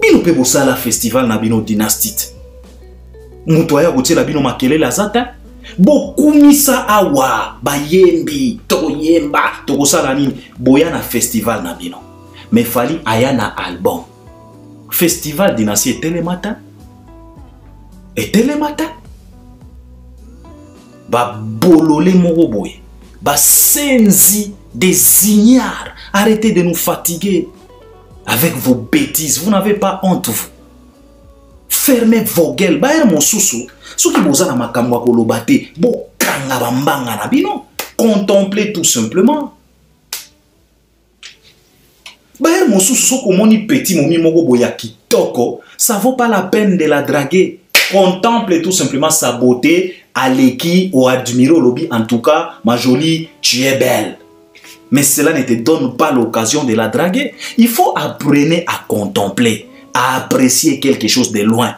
Bino pe bosala festival na bino dynastite. Mutoya gotie la bino makele la zata. Bokumisa awa bayembi toyemba tokosala nini boya na festival na bino. Mais Fally aya na album. Festival Dynastie et Télématin. Et Télématin. Ba bolole moroboye. Ba senzi des ignares. Arrêtez de nous fatiguer avec vos bêtises. Vous n'avez pas honte, vous. Fermez vos gueules. Ba mon sousou. Ceux qui vous ont makamwa kolobate. Bo kanga bambanga na bino. Contemplez tout simplement. Bah, mon sous comme on petit, mon mimo boya kitoko, ça vaut pas la peine de la draguer. Contemple tout simplement sa beauté, Aleki ou admire au lobby. En tout cas, ma jolie, tu es belle. Mais cela ne te donne pas l'occasion de la draguer. Il faut apprendre à contempler, à apprécier quelque chose de loin.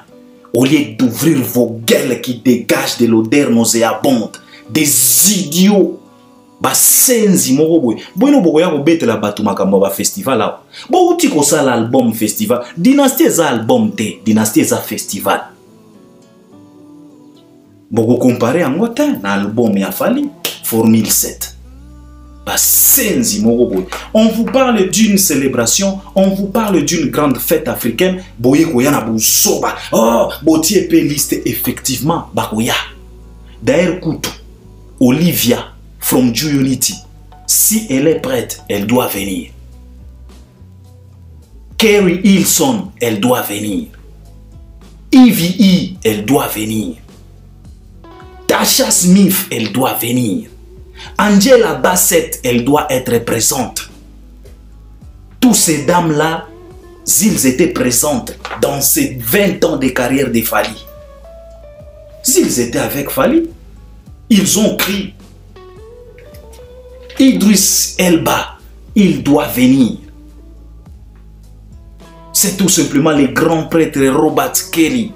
Au lieu d'ouvrir vos gueules qui dégagent de l'odeur nauséabonde, des idiots. Basenzi moko boy boino bokoya ko betela batu makambo ba festival là bo uti ko ça l'album festival dynastie za album te dynastie za festival boko comparer en gotin na album ya Fally Formule 7 basenzi moko boy on vous parle d'une célébration on vous parle d'une grande fête africaine boye ko yana busoba oh botie pe liste effectivement bakoya d'ailleurs Kutu Olivia from Ju Unity. Si elle est prête, elle doit venir. Carrie Hilson, elle doit venir. Evie, elle doit venir. Tasha Smith, elle doit venir. Angela Bassett, elle doit être présente. Tous ces dames-là, s'ils étaient présentes dans ces 20 ans de carrière de Fally, s'ils étaient avec Fally, ils ont crié. Idriss Elba, il doit venir. C'est tout simplement le grand prêtre Robert Kelly.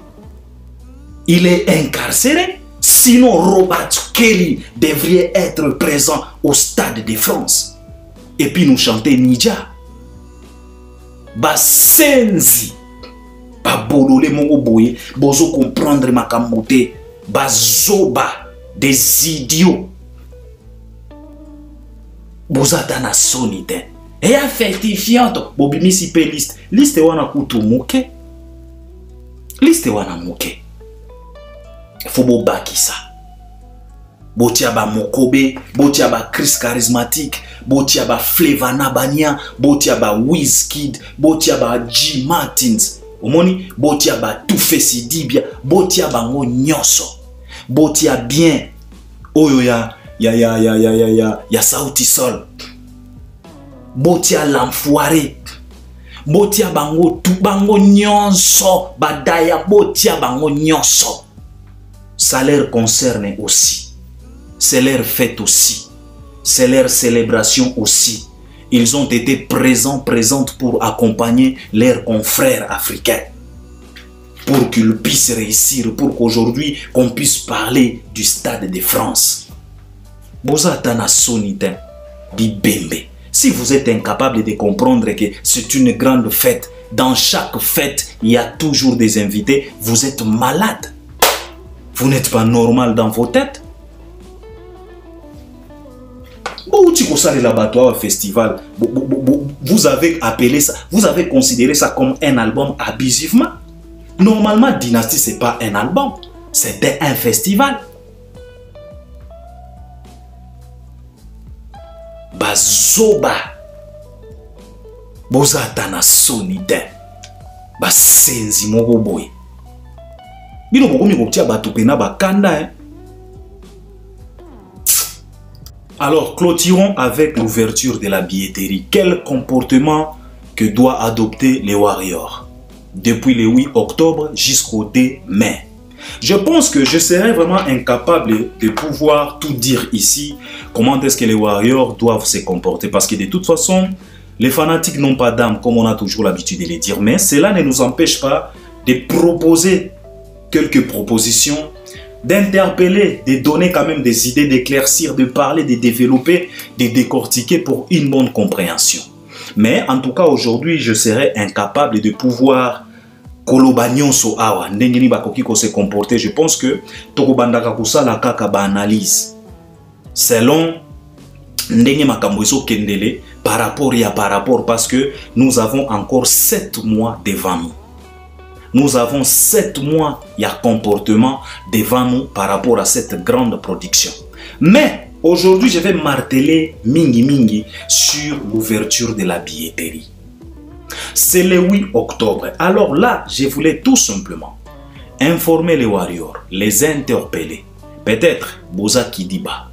Il est incarcéré. Sinon, Robert Kelly devrait être présent au Stade de France. Et puis nous chanter Nidja. Basenzi. Babolole mongo boye. Bozo comprendre ma kamote. Bazoba. Des idiots. Bozata na sonite. Et ya fertifiante. Bobimisi pe liste. Liste wana kutu muke. Liste wana muke. Faut baki ça. Botia ba Mokobe, botia ba Chris Charismatique, botia ba Flevana Bania, botia ba Wizkid, botia ba G Martins. Omoni, botia ba Toufesi Dibia, botia ba ngo nyonso. Botia bien. Oyo ya Sauti Sol. Botia l'enfoiré. Botia bango tout bango nyonso. Badaya botia bango nyonso. Ça leur concerne aussi. C'est leur fête aussi. C'est leur célébration aussi. Ils ont été présentes pour accompagner leurs confrères africains. Pour qu'ils puissent réussir, pour qu'aujourd'hui, on puisse parler du Stade de France. Bozatana sonite bibembe. Si vous êtes incapable de comprendre que c'est une grande fête, dans chaque fête, il y a toujours des invités, vous êtes malade. Vous n'êtes pas normal dans vos têtes. Festival, vous avez appelé ça, vous avez considéré ça comme un album abusivement. Normalement, Dynastie, c'est pas un album, c'était un festival. Bazoba Bozatana sonite Basenzi moko boy. Bino bokomi kotia bato pena bakanda. Alors, clôturons avec l'ouverture de la billetterie. Quel comportement que doit adopter les Warriors depuis le 8 octobre jusqu'au 2 mai? Je pense que je serais vraiment incapable de pouvoir tout dire ici. Comment est-ce que les Warriors doivent se comporter? Parce que de toute façon, les fanatiques n'ont pas d'âme, comme on a toujours l'habitude de le dire. Mais cela ne nous empêche pas de proposer quelques propositions, d'interpeller, de donner quand même des idées, d'éclaircir, de parler, de développer, de décortiquer pour une bonne compréhension. Mais en tout cas, aujourd'hui, je serais incapable de pouvoir kolobanyonso awa ndengeni bakoki ko se comporter. Je pense que tokobandaka kusala kaka ba analyse selon ndenge makambo eso kendele par rapport parce que nous avons encore 7 mois devant nous. Nous avons 7 mois il y a comportement devant nous par rapport à cette grande production. Mais aujourd'hui, je vais marteler mingi sur l'ouverture de la billetterie. C'est le 8 octobre. Alors là, je voulais tout simplement informer les Warriors, les interpeller. Peut-être Boza Kidiba.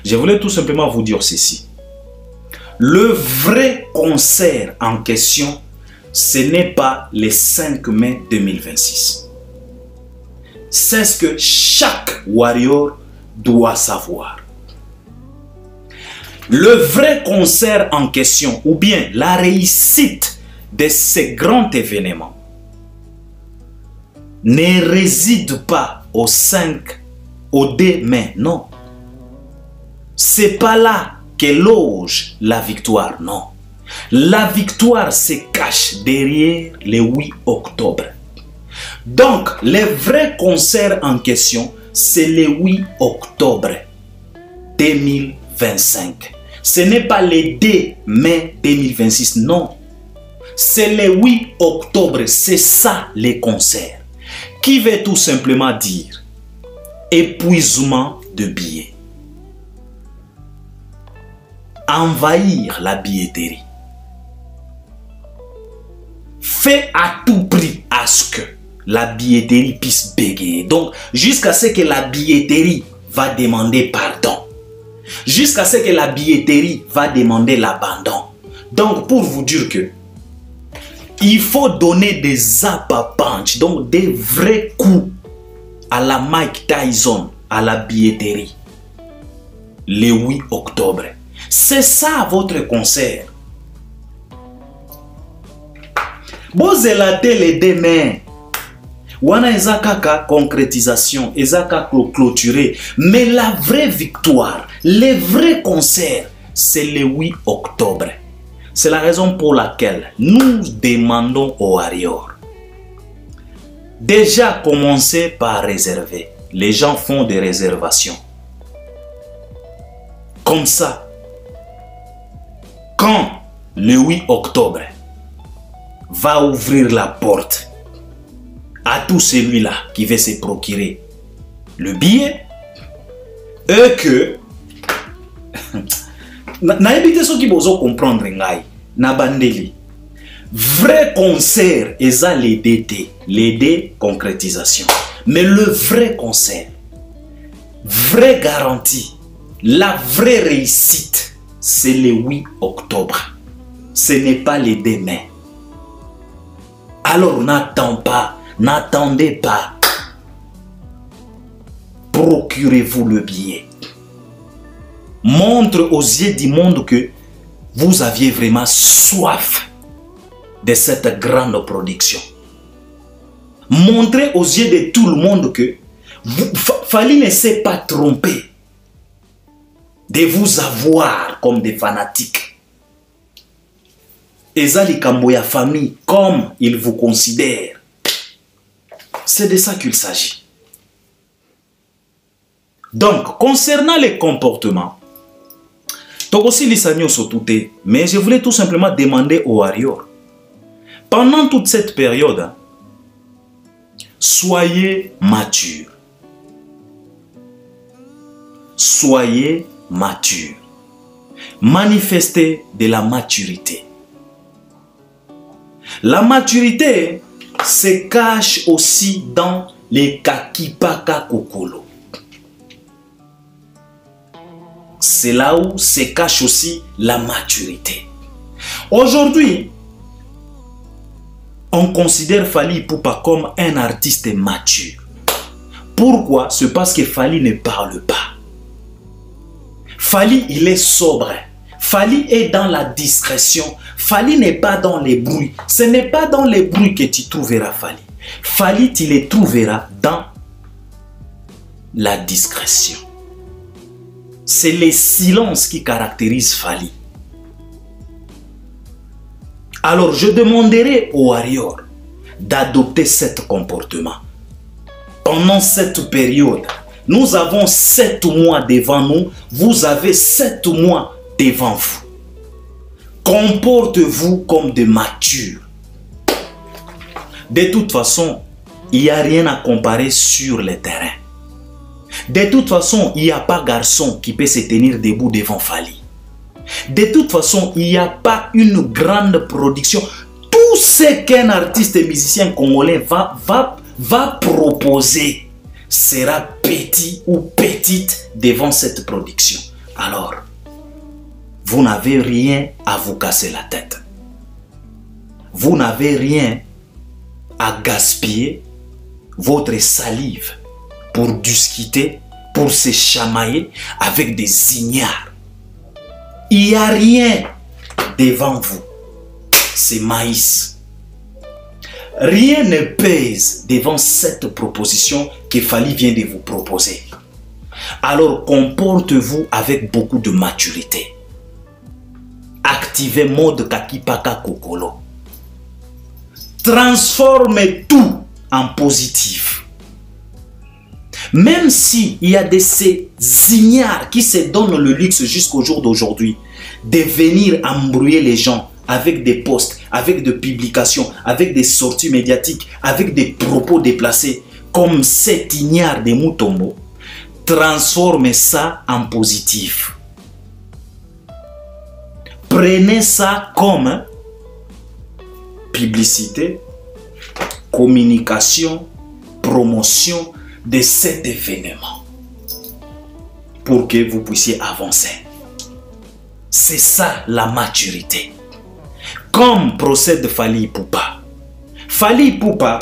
Je voulais tout simplement vous dire ceci. Le vrai concert en question, ce n'est pas le 5 mai 2026. C'est ce que chaque warrior doit savoir. Le vrai concert en question, ou bien la réussite de ces grands événements, ne réside pas au 5, au 2 mai, non. C'est pas là que loge la victoire, non. La victoire se cache derrière le 8 octobre. Donc, le vrai concert en question, c'est le 8 octobre 2025. Ce n'est pas le 2 mai 2026, non. C'est le 8 octobre, c'est ça le concert. Qui veut tout simplement dire épuisement de billets. Envahir la billetterie. Fait à tout prix à ce que la billetterie puisse bégayer. Donc, jusqu'à ce que la billetterie va demander pardon. Jusqu'à ce que la billetterie va demander l'abandon. Donc, pour vous dire que il faut donner des upper punch, donc des vrais coups à la Mike Tyson, à la billetterie, le 8 octobre. C'est ça votre concert. Bozelate les demain. Wana ezakaka concrétisation, ezaka clôturé. Mais la vraie victoire, le vrai concert, c'est le 8 octobre. C'est la raison pour laquelle nous demandons aux warriors. Déjà, commencez par réserver. Les gens font des réservations. Comme ça, quand le 8 octobre va ouvrir la porte à tout celui-là qui veut se procurer le billet, et que na éviter ceux qui vont comprendre na bandeli vrai concert eza les DT, les D concrétisation, mais le vrai concert, vraie garantie, la vraie réussite, c'est le 8 octobre. Ce n'est pas le 2 mai. Alors n'attendez pas. Procurez-vous le billet. Montre aux yeux du monde que vous aviez vraiment soif de cette grande production. Montrez aux yeux de tout le monde que Fally ne s'est pas trompé de vous avoir comme des fanatiques. Ezali Kamboya famille, comme il vous considère. C'est de ça qu'il s'agit. Donc, concernant les comportements, mais je voulais tout simplement demander aux warriors, pendant toute cette période, soyez matures. Soyez matures. Manifestez de la maturité. La maturité se cache aussi dans les kakipaka kokolo. C'est là où se cache aussi la maturité. Aujourd'hui, on considère Fally Ipupa comme un artiste mature. Pourquoi? C'est parce que Fally ne parle pas. Fally, il est sobre. Fally est dans la discrétion. Fally n'est pas dans les bruits. Ce n'est pas dans les bruits que tu trouveras Fally. Fally, tu les trouveras dans la discrétion. C'est le silence qui caractérise Fally. Alors, je demanderai aux warriors d'adopter ce comportement. Pendant cette période, nous avons 7 mois devant nous. Vous avez 7 mois devant vous. Comportez-vous comme des matures. De toute façon, il n'y a rien à comparer sur le terrain. De toute façon, il n'y a pas garçon qui peut se tenir debout devant Fally. De toute façon, il n'y a pas une grande production. Tout ce qu'un artiste et musicien congolais va proposer sera petit ou petite devant cette production. Alors, vous n'avez rien à vous casser la tête. Vous n'avez rien à gaspiller votre salive pour discuter, pour se chamailler avec des ignares. Il n'y a rien devant vous. C'est maïs. Rien ne pèse devant cette proposition que Fally vient de vous proposer. Alors comportez-vous avec beaucoup de maturité. Activez mode Kakipaka Kokolo. Transformez tout en positif. Même s'il y a de ces ignares qui se donnent le luxe jusqu'au jour d'aujourd'hui de venir embrouiller les gens avec des posts, avec des publications, avec des sorties médiatiques, avec des propos déplacés, comme cet ignare de Mutombo, transformez ça en positif. Prenez ça comme publicité, communication, promotion de cet événement pour que vous puissiez avancer. C'est ça la maturité. Comme procède Fally Ipupa. Fally Ipupa,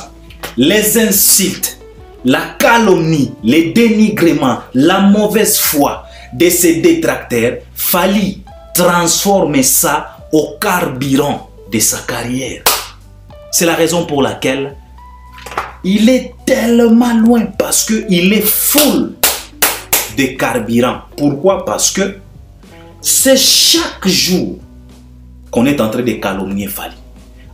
les insultes, la calomnie, les dénigrements, la mauvaise foi de ses détracteurs, Fally transforme ça au carburant de sa carrière. C'est la raison pour laquelle il est tellement loin, parce qu'il est full de carburant. Pourquoi? Parce que c'est chaque jour qu'on est en train de calomnier Fally.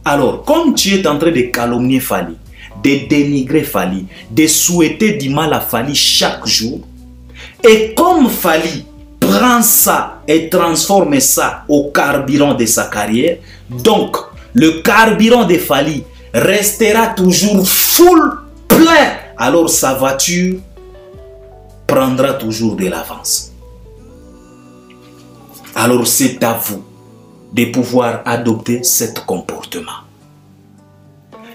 Alors, comme tu es en train de calomnier Fally, de dénigrer Fally, de souhaiter du mal à Fally chaque jour, et comme Fally prend ça et transforme ça au carburant de sa carrière, donc le carburant de Fally restera toujours full plein, alors sa voiture prendra toujours de l'avance. Alors c'est à vous de pouvoir adopter ce comportement.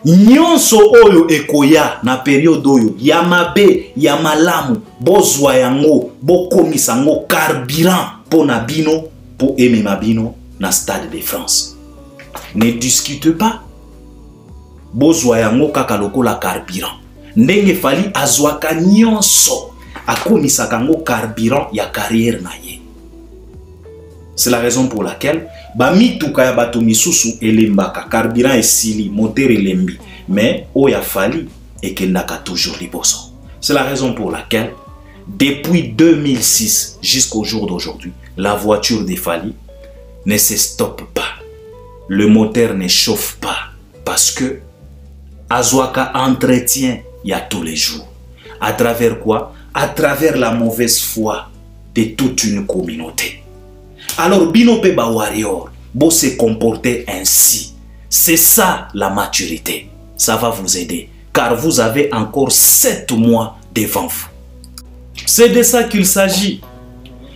Nyonso oyo ekoya na période oyo ya mabe ya malamu bozwa yango bokomisa yango carburant pour na bino pour aimer mabino na Stade de France. Ne discute pas. Bozwa yango kaka lokola carburant. Ndenge Fally azwaka nyonso akomisaka yango carburant ya carrière na ye. C'est la raison pour laquelle bamituka ya bato misusu elembaka carburant esili moteur elembi mais oya Fally ekendaka toujours liboso. C'est la raison pour laquelle depuis 2006 jusqu'au jour d'aujourd'hui, la voiture de Fally ne se stoppe pas. Le moteur ne chauffe pas parce que azwaka entretien il y a tous les jours. À travers quoi? À travers la mauvaise foi de toute une communauté. Alors, bino pe ba warrior, bo se comporter ainsi. C'est ça la maturité. Ça va vous aider. Car vous avez encore 7 mois devant vous. C'est de ça qu'il s'agit.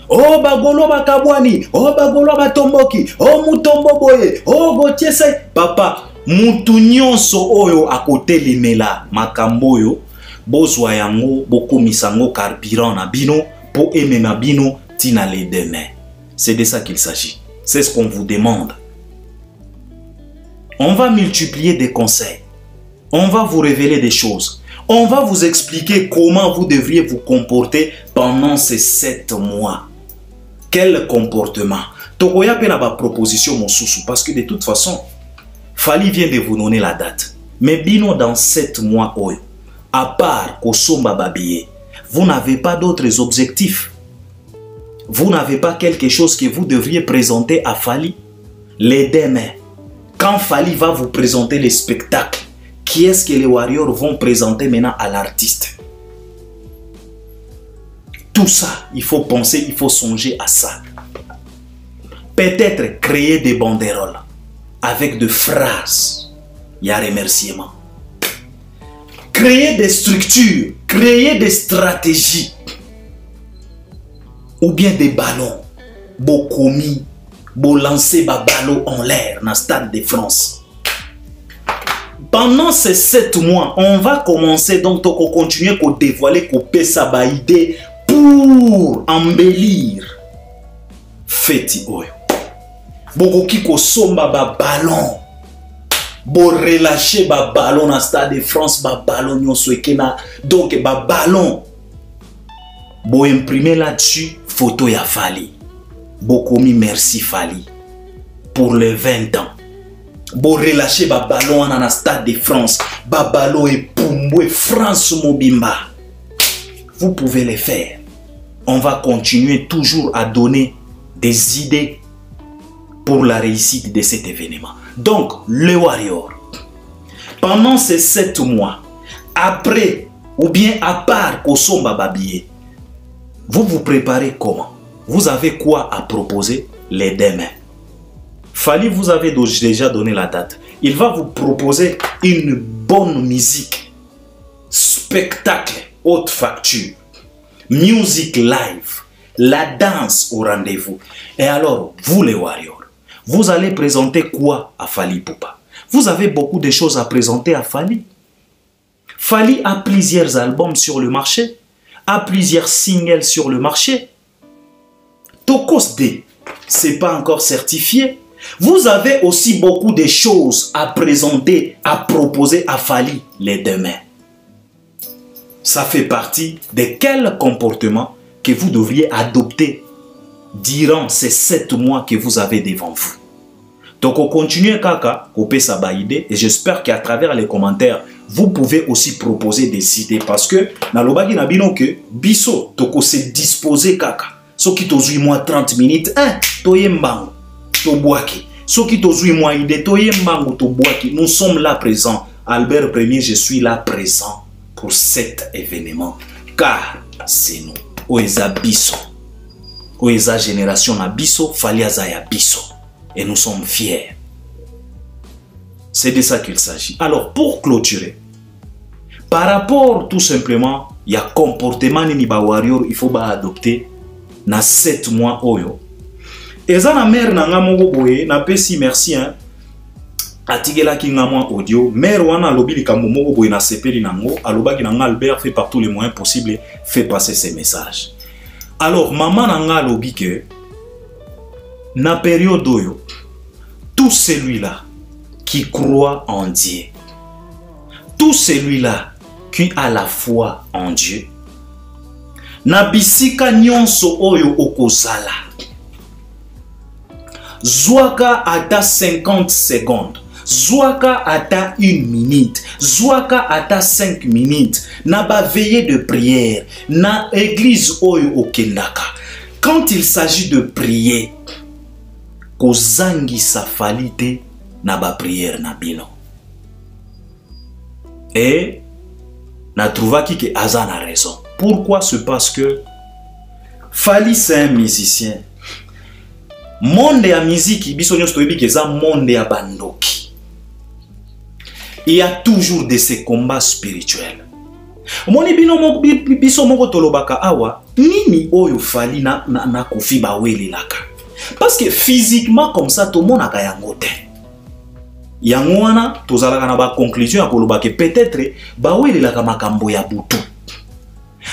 Oh bagolo bakabwani, oh bagolo batomboki, oh mutombo boye, oh botiese. Papa, mutu nyonso oyo akote limela makambo yo, bozwa yango bokomisa yango carburant na bino po emema bino tina le demain. C'est de ça qu'il s'agit. C'est ce qu'on vous demande. On va multiplier des conseils. On va vous révéler des choses. On va vous expliquer comment vous devriez vous comporter pendant ces 7 mois. Quel comportement? Tokoya pe na ba proposition mosusu parce que de toute façon, Fally vient de vous donner la date. Mais bino dans 7 mois oyo, à part Kosomba Babiye, vous n'avez pas d'autres objectifs. Vous n'avez pas quelque chose que vous devriez présenter à Fally les demain. Quand Fally va vous présenter les spectacles, qui est-ce que les warriors vont présenter maintenant à l'artiste? Tout ça, il faut penser, il faut songer à ça. Peut-être créer des banderoles avec des phrases. Il y a remerciement. Créer des structures, créer des stratégies. Ou bien des ballons, beau commis, beau lancer ba ballon en l'air dans le Stade de France. Pendant ces 7 mois, on va commencer donc à continuer à dévoiler sa idée pour embellir Feti Oyo. bokoki kosomba ba ballon. Bo relâcher ba ballon na Stade de France, ba ballon nyonso ekena. Donc ba ballon. Bo imprimer là-dessus photo ya Fally. Bo komi merci Fally pour les 20 ans. Bo relâcher ba ballon na Stade de France, ba ballon et Pumbwe France Mobimba. Vous pouvez les faire. On va continuer toujours à donner des idées pour la réussite de cet événement. Donc, le Warrior, pendant ces 7 mois, après ou bien à part Kosomba Babié, vous vous préparez comment? Vous avez quoi à proposer les demain? Fally, vous avez déjà donné la date. Il va vous proposer une bonne musique, spectacle, haute facture, music live, la danse au rendez-vous. Et alors, vous les Warriors, vous allez présenter quoi à Fally Ipupa? Vous avez beaucoup de choses à présenter à Fally. Fally a plusieurs albums sur le marché, a plusieurs singles sur le marché. Tokos D, c'est pas encore certifié. Vous avez aussi beaucoup de choses à présenter, à proposer à Fally les demain. Ça fait partie de quel comportement que vous devriez adopter durant ces 7 mois que vous avez devant vous. Donc, on continue kaka, kopé sa ba idée, et j'espère qu'à travers les commentaires, vous pouvez aussi proposer des idées parce que na lobaki na bino que biso toko se disposer kaka. So ki tozui moi 30 minutes, toye mbango, to boaki. So ki tozui moi idée, toye mbango, to boaki. Nous sommes là présents. Albert Premier, je suis là présent pour cet événement. Car c'est nous. Oeza biso. Oeza génération na biso, Fally Azaya biso. Et nous sommes fiers. C'est de ça qu'il s'agit. Alors, pour clôturer, par rapport tout simplement, il y a comportement ni ba warrior, il faut adopter na 7 mois oyo. Et ça na mère na nga moko boye, na pesi merci hein. Atigela ki nga mwa audio, mère wana lobi likambo moko boye na sepeli nango, aloba ki na nga Albert fait par tous les moyens possibles, fait passer ces messages. Alors, maman na nga lobi que na période oyo, tout celui-là qui croit en Dieu, tout celui-là qui a la foi en Dieu, na bisika nyonso oyo okozala, zwaka ata 50 secondes, zwaka ata 1 minute, zwaka ata 5 minutes, na ba veillée de prière, na église oyo okendaka. Quand il s'agit de prier, kozangi sa falite na ba prière na bino. Et na trouvaki que Azan a raison. Pourquoi? C'est parce que Fally c'est un musicien. Monde ya musique, biso nyonso toyebi ke za monde ya bandoki. Il y a toujours de ces combats spirituels. Moni bino biso moko tolobaka awa, nini oyo Fally na kofi ba wele laka. Parce que physiquement comme ça tout le monde a yango te. Yango wana tozalaka na ba conclusion ya koloba ke peut-être ba wele laka makambo ya butu.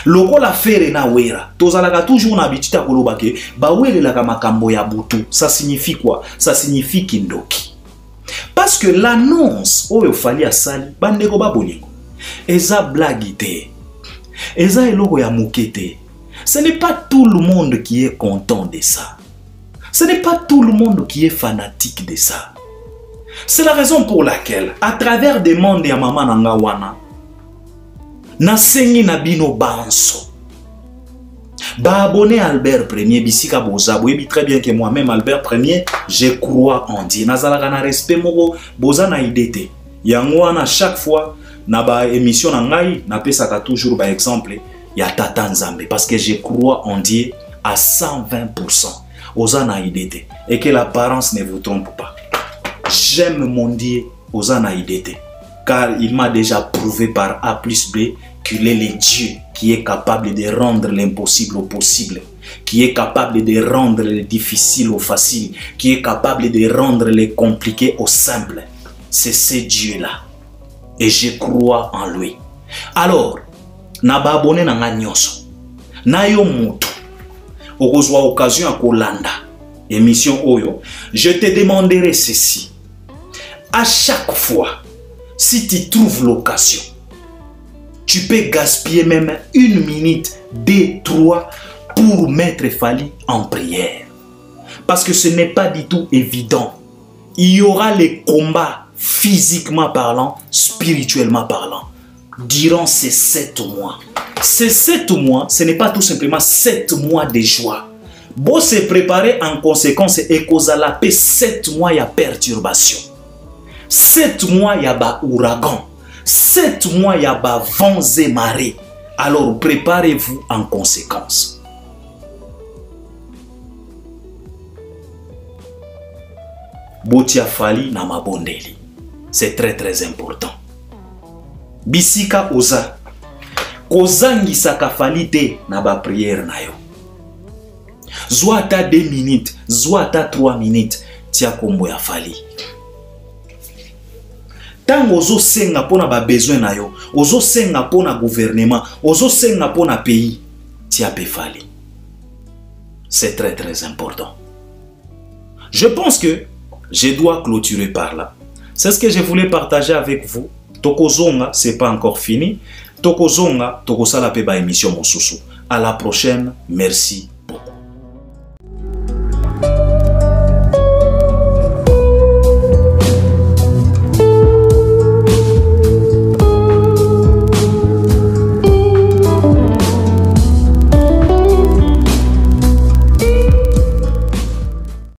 Lokola fere na wera, tozalaka toujours na habitude ya koloba ke ba wele laka makambo ya butu. Ça signifie quoi? Ça signifie kindoki. Parce que l'annonce oyo Fally asali bandeko ba bolingo. Eza blague te. Eza eloko ya mukete. Ce n'est pas tout le monde qui est content de ça. Ce n'est pas tout le monde qui est fanatique de ça. C'est la raison pour laquelle, à travers des mondes ya mama nanga wana, na sengi na bino banso. Ba abonné Albert Premier, bisika boza, boyebi très bien que moi-même Albert Premier, je crois en Dieu. Nazalaka na respect moko, boza na idete. Yango wana chaque fois, na ba émission na ngai, na pesaka toujours ba exemple, ya Tata Nzambe. Parce que je crois en Dieu à 120%. Osana idete. Et que l'apparence ne vous trompe pas. J'aime mon Dieu, Osana idete. Car il m'a déjà prouvé par A plus B qu'il est le Dieu qui est capable de rendre l'impossible au possible, qui est capable de rendre le difficile au facile, qui est capable de rendre le compliqué au simple. C'est ce Dieu-là. Et je crois en lui. Alors, naba abonné na nga nyonso. Na yo mutu. Okozwa occasion à kolanda émission Oyo, je te demanderai ceci. À chaque fois, si tu trouves l'occasion, tu peux gaspiller même 1 minute, 2, 3 pour mettre Fally en prière. Parce que ce n'est pas du tout évident. Il y aura les combats physiquement parlant, spirituellement parlant, durant ces 7 mois. Ces 7 mois, ce n'est pas tout simplement 7 mois de joie. Bon, se préparer en conséquence et cause à la paix, 7 mois, il y a perturbation. 7 mois, il y a ouragan. 7 mois, il y a vents et marées. Alors, préparez-vous en conséquence. Botia Fally na mabondeli. C'est très très important. Bisika oza. Kozangi saka Fally te na ba prière na yo. Zwa ta 2 minutes, zwa ta 3 minutes, tia kombo ya Fally. Tant ozo senga pona ba besoin na yo, ozo senga pona gouvernement, ozo senga pona pays, tia pe Fally. C'est très très important. Je pense que je dois clôturer par là. C'est ce que je voulais partager avec vous. Tokozonga, c'est pas encore fini. Tokozonga, tokosala pe ba émission mosusu. À la prochaine. Merci.